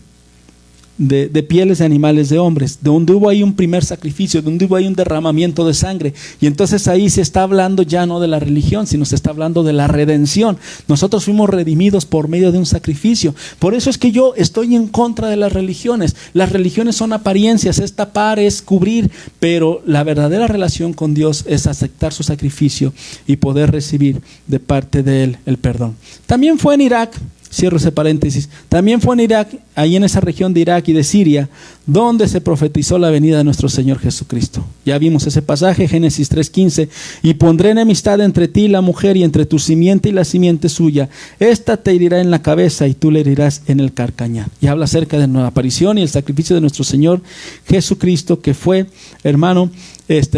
pieles de animales de hombres, donde hubo ahí un primer sacrificio, donde hubo ahí un derramamiento de sangre. Y entonces ahí se está hablando ya no de la religión, sino se está hablando de la redención. Nosotros fuimos redimidos por medio de un sacrificio. Por eso es que yo estoy en contra de las religiones. Las religiones son apariencias, es tapar, es cubrir, pero la verdadera relación con Dios es aceptar su sacrificio y poder recibir de parte de Él el perdón. También fue en Irak, cierro ese paréntesis, también fue en Irak, ahí en esa región de Irak y de Siria, donde se profetizó la venida de nuestro Señor Jesucristo. Ya vimos ese pasaje, Génesis 3:15, y pondré enemistad entre ti y la mujer, y entre tu simiente y la simiente suya. Esta te herirá en la cabeza y tú le herirás en el calcañar. Y habla acerca de la aparición y el sacrificio de nuestro Señor Jesucristo, que fue, hermano,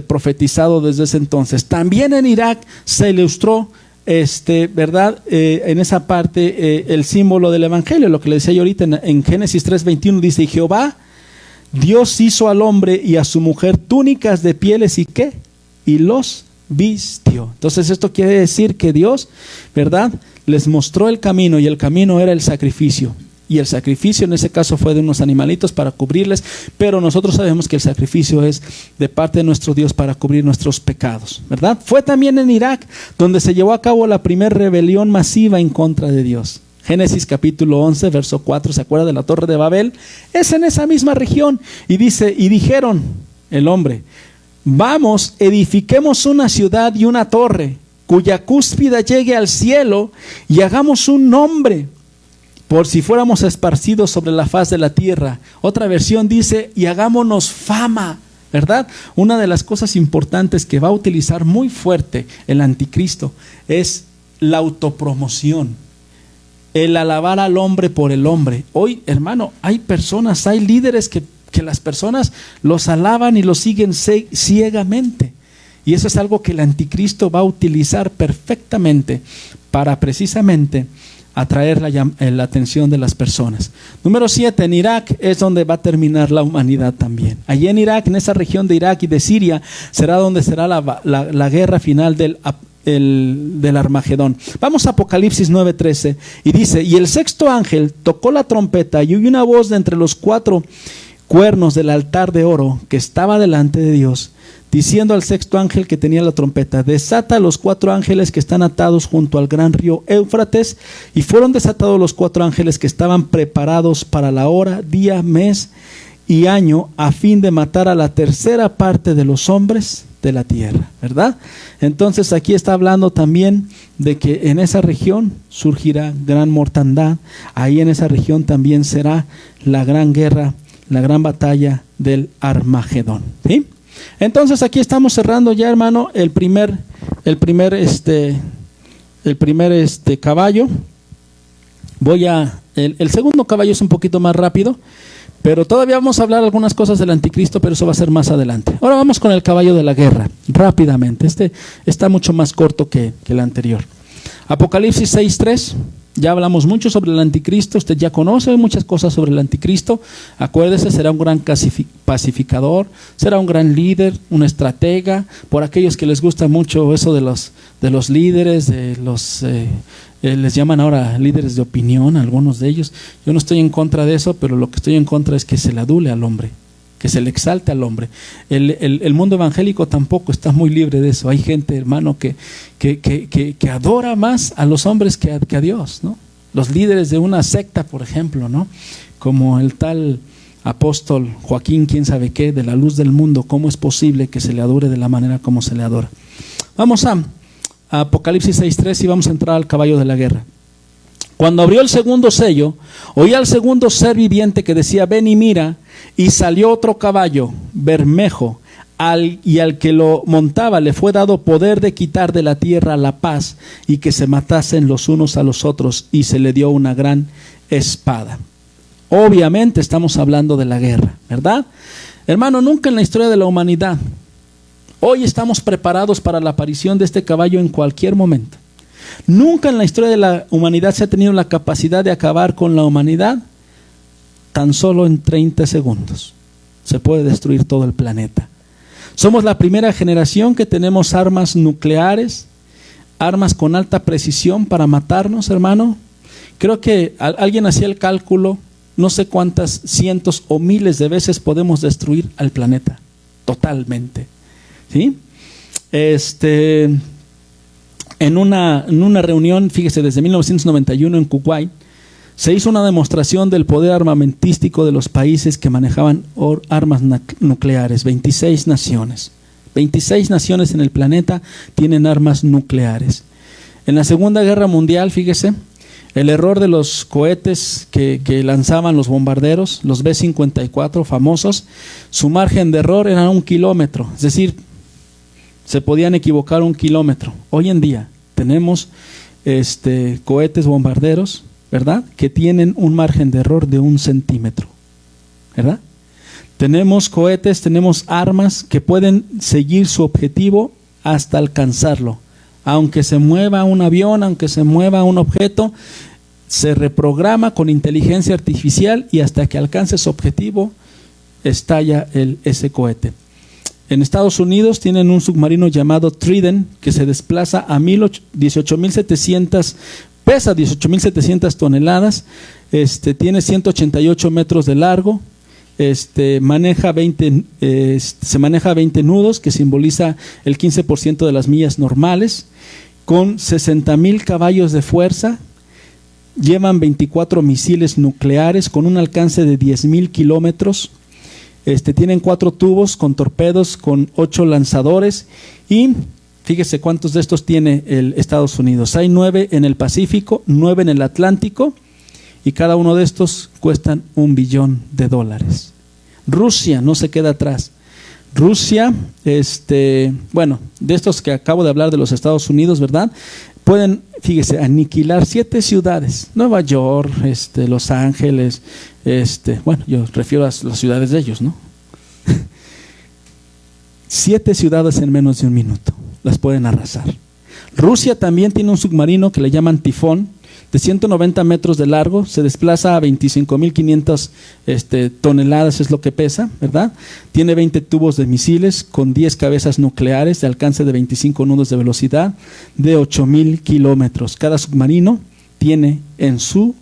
profetizado desde ese entonces. También en Irak se ilustró ¿verdad? En esa parte el símbolo del evangelio, lo que le decía yo ahorita en Génesis 3:21 dice, y Jehová Dios hizo al hombre y a su mujer túnicas de pieles y ¿qué? Y los vistió. Entonces esto quiere decir que Dios, ¿verdad? Les mostró el camino, y el camino era el sacrificio. Y el sacrificio en ese caso fue de unos animalitos para cubrirles, pero nosotros sabemos que el sacrificio es de parte de nuestro Dios para cubrir nuestros pecados, ¿verdad? Fue también en Irak donde se llevó a cabo la primera rebelión masiva en contra de Dios. Génesis capítulo 11, verso 4, ¿se acuerda de la Torre de Babel? Es en esa misma región. Y dice, y dijeron el hombre, vamos, edifiquemos una ciudad y una torre, cuya cúspide llegue al cielo, y hagamos un nombre, por si fuéramos esparcidos sobre la faz de la tierra. Otra versión dice, y hagámonos fama, ¿verdad? Una de las cosas importantes que va a utilizar muy fuerte el anticristo es la autopromoción, el alabar al hombre por el hombre. Hoy, hermano, hay personas, hay líderes que las personas los alaban y los siguen ciegamente. Y eso es algo que el anticristo va a utilizar perfectamente para precisamente atraer la atención de las personas. Número 7, en Irak es donde va a terminar la humanidad también. Allí en Irak, en esa región de Irak y de Siria, será donde será la guerra final del Armagedón. Vamos a Apocalipsis 9:13 y dice: y el sexto ángel tocó la trompeta y oyó una voz de entre los 4 cuernos del altar de oro que estaba delante de Dios, diciendo al sexto ángel que tenía la trompeta: desata a los 4 ángeles que están atados junto al gran río Éufrates. Y fueron desatados los 4 ángeles que estaban preparados para la hora, día, mes y año, a fin de matar a la tercera parte de los hombres de la tierra, ¿verdad? Entonces aquí está hablando también de que en esa región surgirá gran mortandad. Ahí en esa región también será la gran guerra, la gran batalla del Armagedón, ¿sí? Entonces aquí estamos cerrando ya, hermano, el primer caballo. El segundo caballo es un poquito más rápido, pero todavía vamos a hablar algunas cosas del anticristo, pero eso va a ser más adelante. Ahora vamos con el caballo de la guerra, rápidamente. Este está mucho más corto que el anterior. Apocalipsis 6:3. Ya hablamos mucho sobre el anticristo, usted ya conoce muchas cosas sobre el anticristo. Acuérdese, será un gran pacificador, será un gran líder, un estratega. Por aquellos que les gusta mucho eso de los líderes, les llaman ahora líderes de opinión, algunos de ellos. Yo no estoy en contra de eso, pero lo que estoy en contra es que se le adule al hombre, que se le exalte al hombre. El mundo evangélico tampoco está muy libre de eso. Hay gente, hermano, que adora más a los hombres que a Dios, ¿no? Los líderes de una secta, por ejemplo, ¿no? Como el tal apóstol Joaquín, quién sabe qué, de la luz del mundo. ¿Cómo es posible que se le adore de la manera como se le adora? Vamos a Apocalipsis 6:3 y vamos a entrar al caballo de la guerra. Cuando abrió el segundo sello, oí al segundo ser viviente que decía: ven y mira. Y salió otro caballo, bermejo, y al que lo montaba le fue dado poder de quitar de la tierra la paz y que se matasen los unos a los otros, y se le dio una gran espada. Obviamente estamos hablando de la guerra, ¿verdad? Hermano, nunca en la historia de la humanidad, hoy estamos preparados para la aparición de este caballo en cualquier momento. Nunca en la historia de la humanidad se ha tenido la capacidad de acabar con la humanidad. Tan solo en 30 segundos se puede destruir todo el planeta. Somos la primera generación que tenemos armas nucleares, armas con alta precisión para matarnos, hermano. Creo que alguien hacía el cálculo, no sé cuántas cientos o miles de veces podemos destruir al planeta, totalmente, ¿sí? En una reunión, fíjese, desde 1991 en Kuwait, se hizo una demostración del poder armamentístico de los países que manejaban armas nucleares. 26 naciones. 26 naciones en el planeta tienen armas nucleares. En la Segunda Guerra Mundial, fíjese, el error de los cohetes que lanzaban los bombarderos, los B-54 famosos, su margen de error era 1 kilómetro. Es decir, se podían equivocar 1 kilómetro. Hoy en día tenemos cohetes bombarderos, ¿verdad?, que tienen un margen de error de 1 centímetro, ¿verdad? Tenemos cohetes, tenemos armas que pueden seguir su objetivo hasta alcanzarlo. Aunque se mueva un avión, aunque se mueva un objeto, se reprograma con inteligencia artificial y hasta que alcance su objetivo, estalla ese cohete. En Estados Unidos tienen un submarino llamado Trident que se desplaza a 18.700 pesa 18.700 toneladas, tiene 188 metros de largo, se maneja 20 nudos, que simboliza el 15% de las millas normales, con 60,000 caballos de fuerza. Llevan 24 misiles nucleares con un alcance de 10,000 kilómetros. Tienen 4 tubos con torpedos, con 8 lanzadores, y fíjese cuántos de estos tiene el Estados Unidos. Hay 9 en el Pacífico, 9 en el Atlántico, y cada uno de estos cuestan $1 billón. Rusia no se queda atrás. Rusia, bueno, de estos que acabo de hablar de los Estados Unidos, ¿verdad?, pueden, fíjese, aniquilar 7 ciudades, Nueva York, Los Ángeles, bueno, yo refiero a las ciudades de ellos, ¿no? 7 ciudades en menos de 1 minuto, las pueden arrasar. Rusia también tiene un submarino que le llaman Tifón, de 190 metros de largo, se desplaza a 25.500 toneladas, es lo que pesa, ¿verdad? Tiene 20 tubos de misiles con 10 cabezas nucleares de alcance de 25 nudos de velocidad de 8.000 kilómetros. Cada submarino tiene en su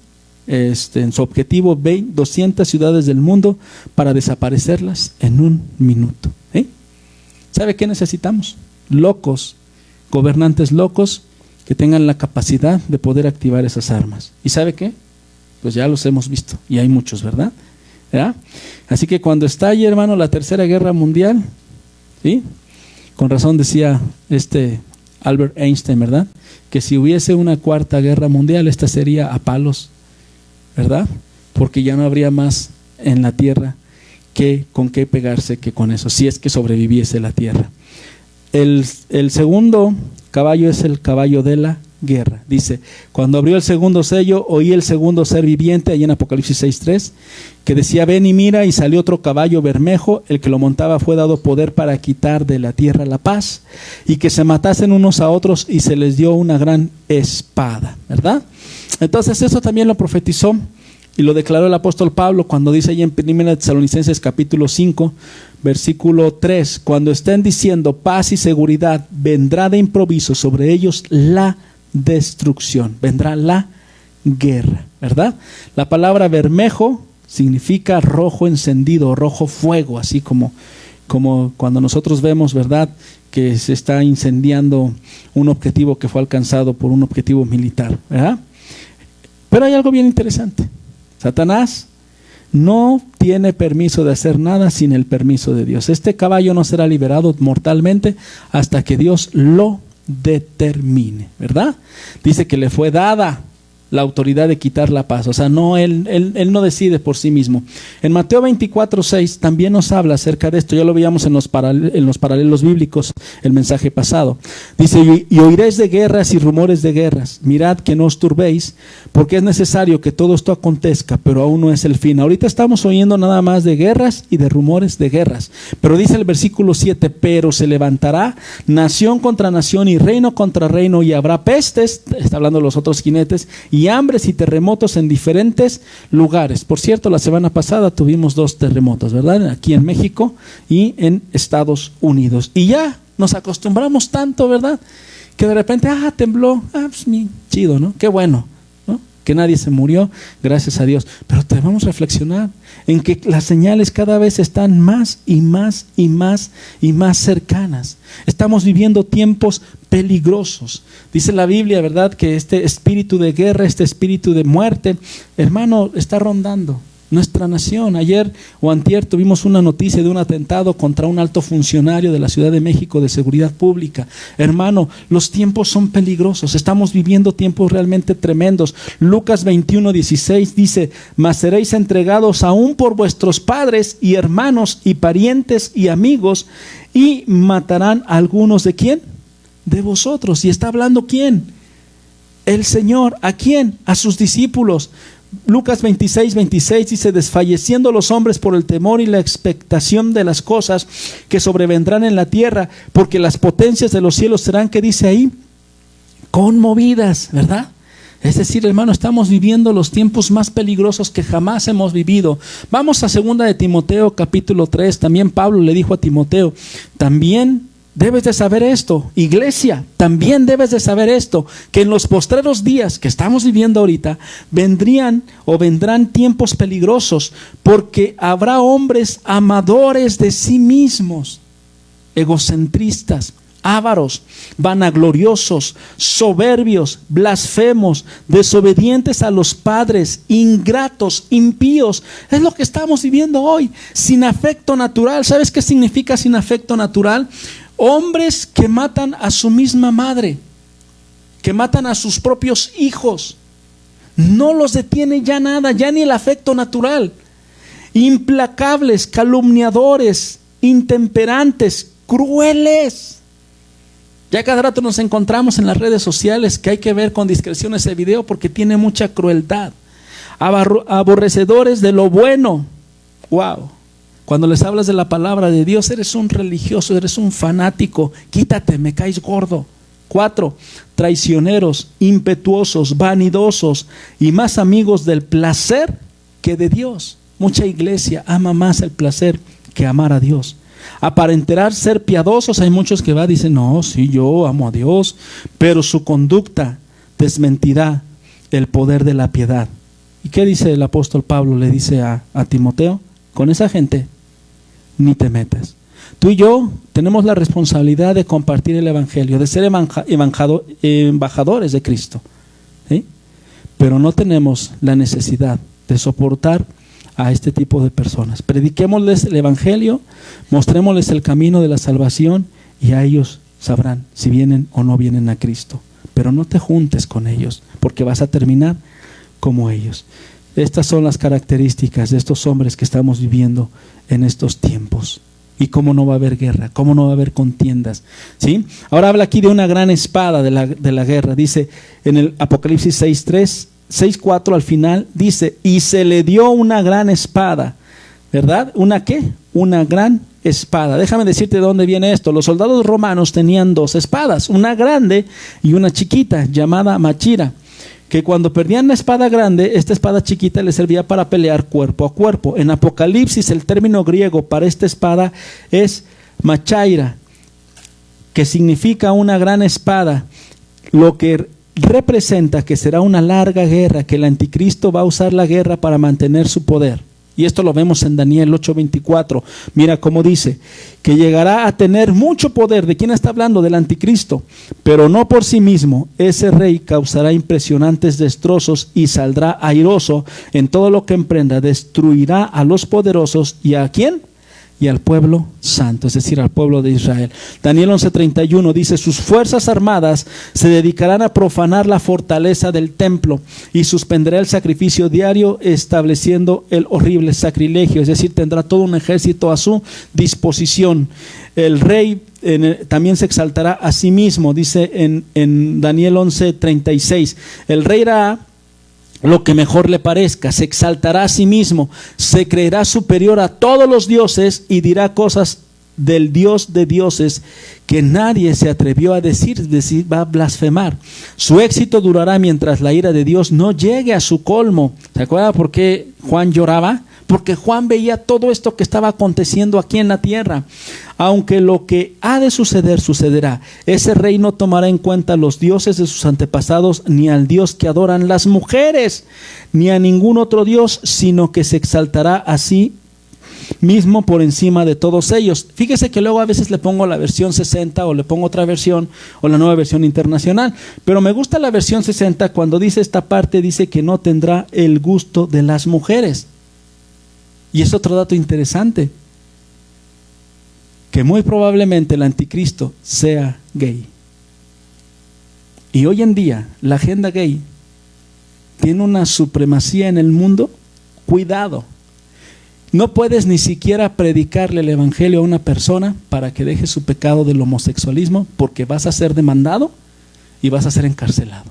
objetivo 200 ciudades del mundo para desaparecerlas en un minuto. ¿Sabe qué necesitamos? Locos, gobernantes locos que tengan la capacidad de poder activar esas armas. ¿Y sabe qué? Pues ya los hemos visto, y hay muchos, ¿verdad? Así que cuando estalle, hermano, la tercera guerra mundial, ¿sí? Con razón decía Albert Einstein, ¿verdad? Que si hubiese una cuarta guerra mundial, esta sería a palos, ¿verdad? Porque ya no habría más en la tierra con qué pegarse que con eso, si es que sobreviviese la tierra. El segundo caballo es el caballo de la guerra. Dice, cuando abrió el segundo sello, oí el segundo ser viviente, ahí en Apocalipsis 6:3, que decía, ven y mira, y salió otro caballo bermejo, el que lo montaba fue dado poder para quitar de la tierra la paz, y que se matasen unos a otros, y se les dio una gran espada, ¿verdad? Entonces eso también lo profetizó y lo declaró el apóstol Pablo cuando dice ahí en 1 Tesalonicenses capítulo 5, versículo 3, cuando estén diciendo paz y seguridad, vendrá de improviso sobre ellos la destrucción, vendrá la guerra, ¿verdad? La palabra bermejo significa rojo encendido, rojo fuego, así como cuando nosotros vemos, ¿verdad?, que se está incendiando un objetivo que fue alcanzado por un objetivo militar, ¿verdad? Pero hay algo bien interesante. Satanás no tiene permiso de hacer nada sin el permiso de Dios. Este caballo no será liberado mortalmente hasta que Dios lo determine, ¿verdad? Dice que le fue dada la autoridad de quitar la paz. O sea, no, él no decide por sí mismo. En Mateo 24:6 también nos habla acerca de esto. Ya lo veíamos en los paralelos bíblicos, el mensaje pasado. Dice, y oiréis de guerras y rumores de guerras. Mirad que no os turbéis, porque es necesario que todo esto acontezca, pero aún no es el fin. Ahorita estamos oyendo nada más de guerras y de rumores de guerras. Pero dice el versículo 7, pero se levantará nación contra nación y reino contra reino, y habrá pestes, está hablando de los otros jinetes, y hambres y terremotos en diferentes lugares. Por cierto, la semana pasada tuvimos 2 terremotos, ¿verdad? Aquí en México y en Estados Unidos. Y ya nos acostumbramos tanto, ¿verdad?, que de repente, tembló, pues chido, ¿no? Qué bueno, ¿no? Que nadie se murió, gracias a Dios. Pero debemos reflexionar en que las señales cada vez están más y más y más y más cercanas. Estamos viviendo tiempos peligrosos. Dice la Biblia, ¿verdad?, que este espíritu de guerra, este espíritu de muerte, hermano, está rondando nuestra nación. Ayer o antier tuvimos una noticia de un atentado contra un alto funcionario de la Ciudad de México de seguridad pública. Hermano, los tiempos son peligrosos. Estamos viviendo tiempos realmente tremendos. Lucas 21:16 dice, mas seréis entregados aún por vuestros padres y hermanos y parientes y amigos, y matarán a algunos de ¿quién? De vosotros. ¿Y está hablando quién? El Señor. ¿A quién? A sus discípulos. Lucas 26:26 dice, desfalleciendo los hombres por el temor y la expectación de las cosas que sobrevendrán en la tierra, porque las potencias de los cielos serán, ¿qué dice ahí? Conmovidas, ¿verdad? Es decir, hermano, estamos viviendo los tiempos más peligrosos que jamás hemos vivido. Vamos a 2 de Timoteo capítulo 3. También Pablo le dijo a Timoteo, también debes de saber esto, iglesia, también debes de saber esto, que en los postreros días que estamos viviendo ahorita, vendrán tiempos peligrosos, porque habrá hombres amadores de sí mismos, egocentristas, ávaros, vanagloriosos, soberbios, blasfemos, desobedientes a los padres, ingratos, impíos. Es lo que estamos viviendo hoy, sin afecto natural. ¿Sabes qué significa sin afecto natural? Hombres que matan a su misma madre, que matan a sus propios hijos. No los detiene ya nada, ya ni el afecto natural. Implacables, calumniadores, intemperantes, crueles. Ya cada rato nos encontramos en las redes sociales que hay que ver con discreción ese video porque tiene mucha crueldad. Aborrecedores de lo bueno. Wow. Cuando les hablas de la palabra de Dios, eres un religioso, eres un fanático. Quítate, me caes gordo. 4, traicioneros, impetuosos, vanidosos y más amigos del placer que de Dios. Mucha iglesia ama más el placer que amar a Dios. Aparentar ser piadosos, hay muchos que dicen, no, sí, yo amo a Dios, pero su conducta desmentirá el poder de la piedad. ¿Y qué dice el apóstol Pablo? Le dice a Timoteo, con esa gente ni te metas. Tú y yo tenemos la responsabilidad de compartir el evangelio, de ser embajadores de Cristo, ¿sí? Pero no tenemos la necesidad de soportar a este tipo de personas. Prediquémosles el evangelio, mostrémosles el camino de la salvación y a ellos sabrán si vienen o no vienen a Cristo. Pero no te juntes con ellos, porque vas a terminar como ellos. Estas son las características de estos hombres que estamos viviendo en estos tiempos. Y cómo no va a haber guerra, cómo no va a haber contiendas, ¿sí? Ahora habla aquí de una gran espada de la guerra. Dice en el Apocalipsis 6:3, 6:4 al final, dice, y se le dio una gran espada, ¿verdad? ¿Una qué? Una gran espada. Déjame decirte de dónde viene esto. Los soldados romanos tenían dos espadas, una grande y una chiquita, llamada machira, que cuando perdían la espada grande, esta espada chiquita les servía para pelear cuerpo a cuerpo. En Apocalipsis el término griego para esta espada es machaira, que significa una gran espada, lo que representa que será una larga guerra, que el anticristo va a usar la guerra para mantener su poder. Y esto lo vemos en Daniel 8:24. Mira cómo dice, que llegará a tener mucho poder. ¿De quién está hablando? Del anticristo. Pero no por sí mismo. Ese rey causará impresionantes destrozos y saldrá airoso en todo lo que emprenda. Destruirá a los poderosos. ¿Y a quién? Y al pueblo santo, es decir, al pueblo de Israel. Daniel 11:31 dice, sus fuerzas armadas se dedicarán a profanar la fortaleza del templo y suspenderá el sacrificio diario, estableciendo el horrible sacrilegio, es decir, tendrá todo un ejército a su disposición. El rey también se exaltará a sí mismo, dice en Daniel 11:36, el rey hará lo que mejor le parezca, se exaltará a sí mismo, se creerá superior a todos los dioses y dirá cosas del Dios de dioses que nadie se atrevió a decir, va a blasfemar. Su éxito durará mientras la ira de Dios no llegue a su colmo. ¿Se acuerda por qué Juan lloraba? Porque Juan veía todo esto que estaba aconteciendo aquí en la tierra. Aunque lo que ha de suceder, sucederá. Ese rey no tomará en cuenta a los dioses de sus antepasados, ni al Dios que adoran las mujeres, ni a ningún otro Dios, sino que se exaltará a sí mismo por encima de todos ellos. Fíjese que luego a veces le pongo la versión 60 o le pongo otra versión o la nueva versión internacional, pero me gusta la versión 60 cuando dice esta parte, dice que no tendrá el gusto de las mujeres. Y es otro dato interesante, que muy probablemente el anticristo sea gay. Y hoy en día la agenda gay tiene una supremacía en el mundo. Cuidado, no puedes ni siquiera predicarle el evangelio a una persona para que deje su pecado del homosexualismo, porque vas a ser demandado y vas a ser encarcelado.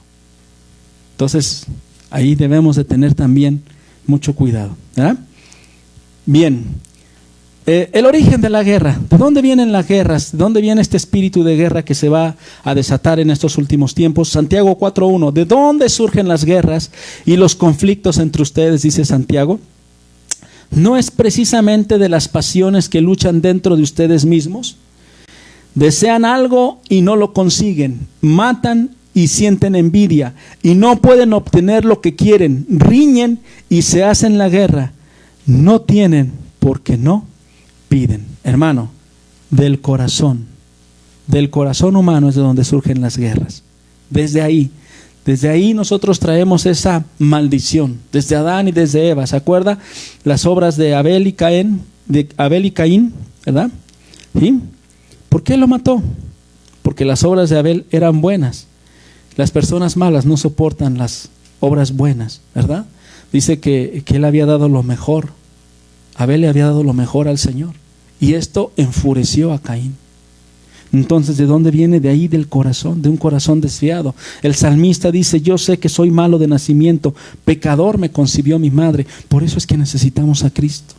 Entonces ahí debemos de tener también mucho cuidado, ¿verdad? Bien, el origen de la guerra. ¿De dónde vienen las guerras? ¿De dónde viene este espíritu de guerra que se va a desatar en estos últimos tiempos? Santiago 4:1. ¿De dónde surgen las guerras y los conflictos entre ustedes? Dice Santiago. ¿No es precisamente de las pasiones que luchan dentro de ustedes mismos? Desean algo y no lo consiguen. Matan y sienten envidia y no pueden obtener lo que quieren. Riñen y se hacen la guerra. No tienen porque no piden. Hermano, del corazón humano es de donde surgen las guerras. Desde ahí nosotros traemos esa maldición, desde Adán y desde Eva. ¿Se acuerda? Las obras de Abel y Caín, ¿verdad? ¿Sí? ¿Por qué lo mató? Porque las obras de Abel eran buenas. Las personas malas no soportan las obras buenas, ¿verdad? Dice que él había dado lo mejor. Abel le había dado lo mejor al Señor. Y esto enfureció a Caín. Entonces, ¿de dónde viene? De ahí, del corazón, de un corazón desviado. El salmista dice, yo sé que soy malo de nacimiento, pecador me concibió mi madre. Por eso es que necesitamos a Cristo.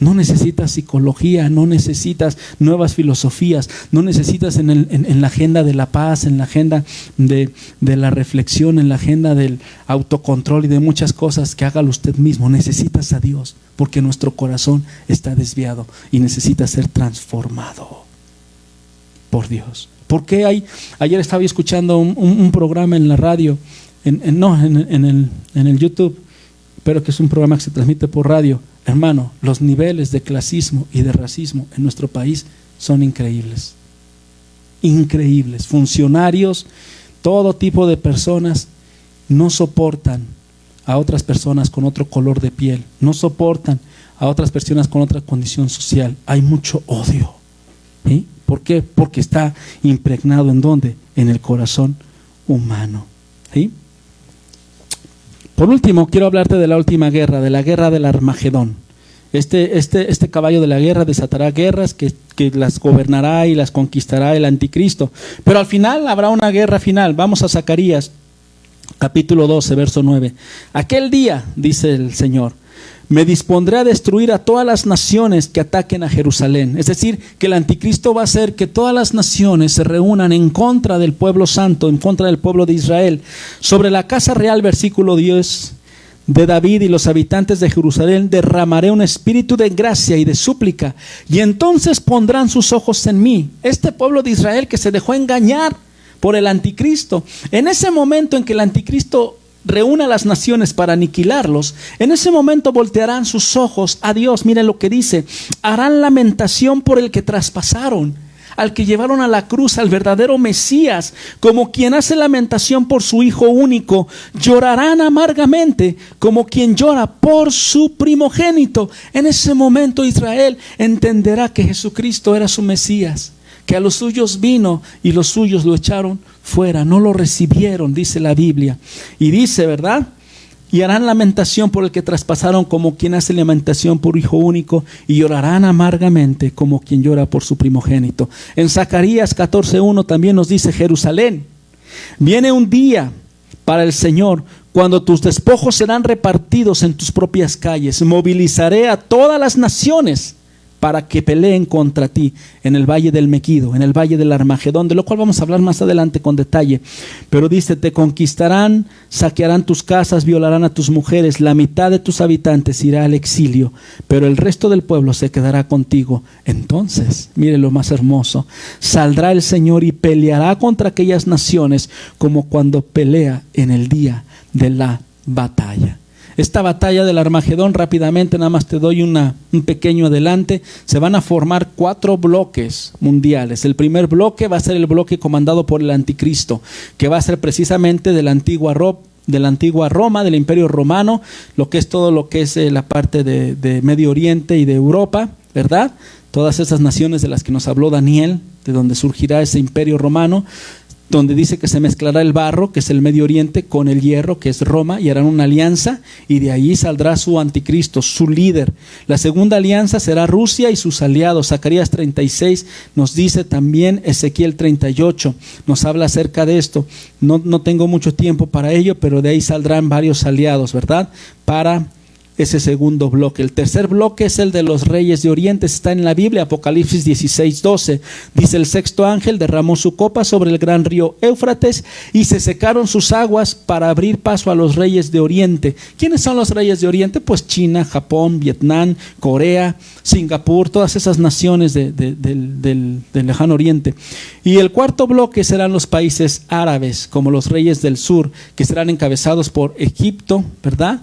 No necesitas psicología, no necesitas nuevas filosofías, no necesitas en la agenda de la paz, en la agenda de la reflexión, en la agenda del autocontrol y de muchas cosas, que hágalo usted mismo. Necesitas a Dios, porque nuestro corazón está desviado y necesita ser transformado por Dios. ¿Por qué ayer estaba escuchando un programa en la radio, en el YouTube, pero que es un programa que se transmite por radio? Hermano, los niveles de clasismo y de racismo en nuestro país son increíbles. Increíbles. Funcionarios, todo tipo de personas no soportan a otras personas con otro color de piel, no soportan a otras personas con otra condición social. Hay mucho odio. ¿Sí? ¿Por qué? Porque está impregnado ¿en dónde? En el corazón humano. ¿Sí? Por último, quiero hablarte de la última guerra, de la guerra del Armagedón. Este caballo de la guerra desatará guerras que las gobernará y las conquistará el anticristo. Pero al final habrá una guerra final. Vamos a Zacarías, capítulo 12, verso 9. Aquel día, dice el Señor, me dispondré a destruir a todas las naciones que ataquen a Jerusalén. Es decir, que el anticristo va a hacer que todas las naciones se reúnan en contra del pueblo santo, en contra del pueblo de Israel. Sobre la casa real, versículo 10, de David y los habitantes de Jerusalén derramaré un espíritu de gracia y de súplica, y entonces pondrán sus ojos en mí. Este pueblo de Israel que se dejó engañar por el anticristo, en ese momento en que el anticristo reúna a las naciones para aniquilarlos, en ese momento voltearán sus ojos a Dios. Miren lo que dice: harán lamentación por el que traspasaron, al que llevaron a la cruz, al verdadero Mesías, como quien hace lamentación por su hijo único. Llorarán amargamente como quien llora por su primogénito. En ese momento Israel entenderá que Jesucristo era su Mesías, que a los suyos vino y los suyos lo echaron fuera, no lo recibieron, dice la Biblia. Y dice, ¿verdad? Y harán lamentación por el que traspasaron como quien hace lamentación por hijo único, y llorarán amargamente como quien llora por su primogénito. En Zacarías 14:1 también nos dice: Jerusalén, viene un día para el Señor cuando tus despojos serán repartidos en tus propias calles. Movilizaré a todas las naciones para que peleen contra ti en el valle del Megido, en el valle del Armagedón, de lo cual vamos a hablar más adelante con detalle. Pero dice: te conquistarán, saquearán tus casas, violarán a tus mujeres, la mitad de tus habitantes irá al exilio, pero el resto del pueblo se quedará contigo. Entonces, mire lo más hermoso, saldrá el Señor y peleará contra aquellas naciones como cuando pelea en el día de la batalla. Esta batalla del Armagedón, rápidamente, nada más te doy un pequeño adelante. Se van a formar 4 bloques mundiales. El primer bloque va a ser el bloque comandado por el anticristo, que va a ser precisamente de la antigua Roma, del Imperio Romano, lo que es todo lo que es la parte de Medio Oriente y de Europa, ¿verdad? Todas esas naciones de las que nos habló Daniel, de donde surgirá ese Imperio Romano, donde dice que se mezclará el barro, que es el Medio Oriente, con el hierro, que es Roma, y harán una alianza, y de allí saldrá su anticristo, su líder. La segunda alianza será Rusia y sus aliados. Zacarías 36 nos dice también, Ezequiel 38 nos habla acerca de esto. No tengo mucho tiempo para ello, pero de ahí saldrán varios aliados, ¿verdad? Para ese segundo bloque. El tercer bloque es el de los reyes de Oriente. Está en la Biblia, Apocalipsis 16:12. Dice: el sexto ángel derramó su copa sobre el gran río Éufrates y se secaron sus aguas para abrir paso a los reyes de Oriente. ¿Quiénes son los reyes de Oriente? Pues China, Japón, Vietnam, Corea, Singapur, todas esas naciones del lejano Oriente. Y el cuarto bloque serán los países árabes, como los reyes del sur, que serán encabezados por Egipto, ¿verdad?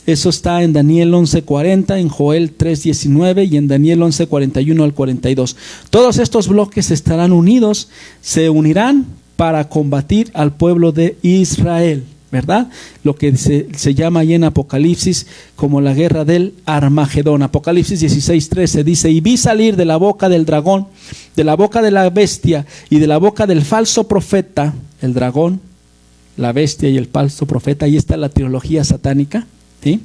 Eso está en Daniel 11:40, en Joel 3:19 y en Daniel 11:41 al 42. Todos estos bloques estarán unidos, se unirán para combatir al pueblo de Israel, ¿verdad? Lo que se llama ahí en Apocalipsis como la guerra del Armagedón. Apocalipsis 16:13 dice: y vi salir de la boca del dragón, de la boca de la bestia y de la boca del falso profeta, el dragón, la bestia y el falso profeta. Ahí está la teología satánica, ¿sí?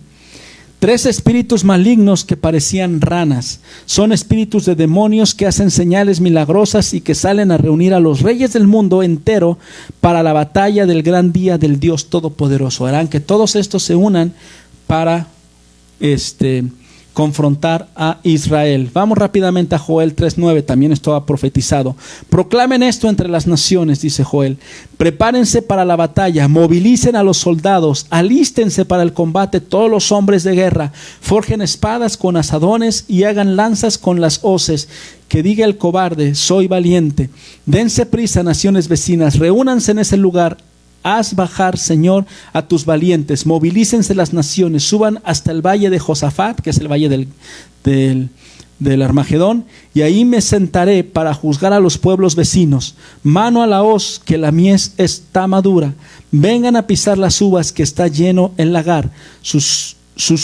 3 espíritus malignos que parecían ranas. Son espíritus de demonios que hacen señales milagrosas y que salen a reunir a los reyes del mundo entero para la batalla del gran día del Dios Todopoderoso. Harán que todos estos se unan para confrontar a Israel. Vamos rápidamente a Joel 3:9, también estaba profetizado. Proclamen esto entre las naciones, dice Joel. Prepárense para la batalla, movilicen a los soldados, alístense para el combate todos los hombres de guerra, forjen espadas con asadones y hagan lanzas con las hoces. Que diga el cobarde, soy valiente. Dense prisa, naciones vecinas, reúnanse en ese lugar. Haz bajar, Señor, a tus valientes, movilícense las naciones, suban hasta el valle de Josafat, que es el valle del Armagedón, y ahí me sentaré para juzgar a los pueblos vecinos. Mano a la hoz, que la mies está madura. Vengan a pisar las uvas, que está lleno el lagar. Sus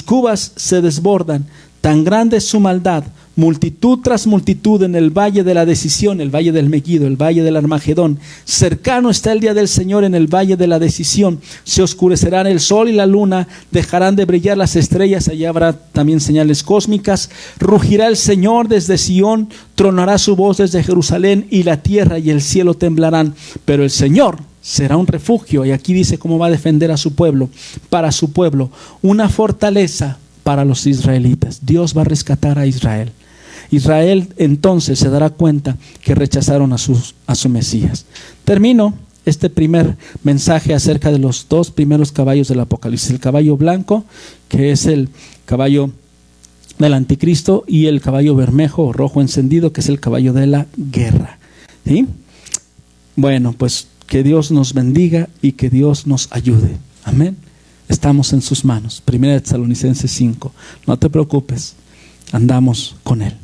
cubas se desbordan, tan grande es su maldad. Multitud tras multitud en el valle de la decisión, el valle del Megiddo, el valle del Armagedón. Cercano está el día del Señor en el valle de la decisión. Se oscurecerán el sol y la luna, dejarán de brillar las estrellas, allá habrá también señales cósmicas. Rugirá el Señor desde Sión, tronará su voz desde Jerusalén, y la tierra y el cielo temblarán. Pero el Señor será un refugio, y aquí dice cómo va a defender a su pueblo, para su pueblo, una fortaleza para los israelitas. Dios va a rescatar a Israel. Israel entonces se dará cuenta que rechazaron a su Mesías. Termino este primer mensaje acerca de los dos primeros caballos del Apocalipsis. El caballo blanco, que es el caballo del anticristo, y el caballo bermejo o rojo encendido, que es el caballo de la guerra. ¿Sí? Bueno, pues que Dios nos bendiga y que Dios nos ayude. Amén. Estamos en sus manos. 1 Tesalonicenses 5. No te preocupes, andamos con Él.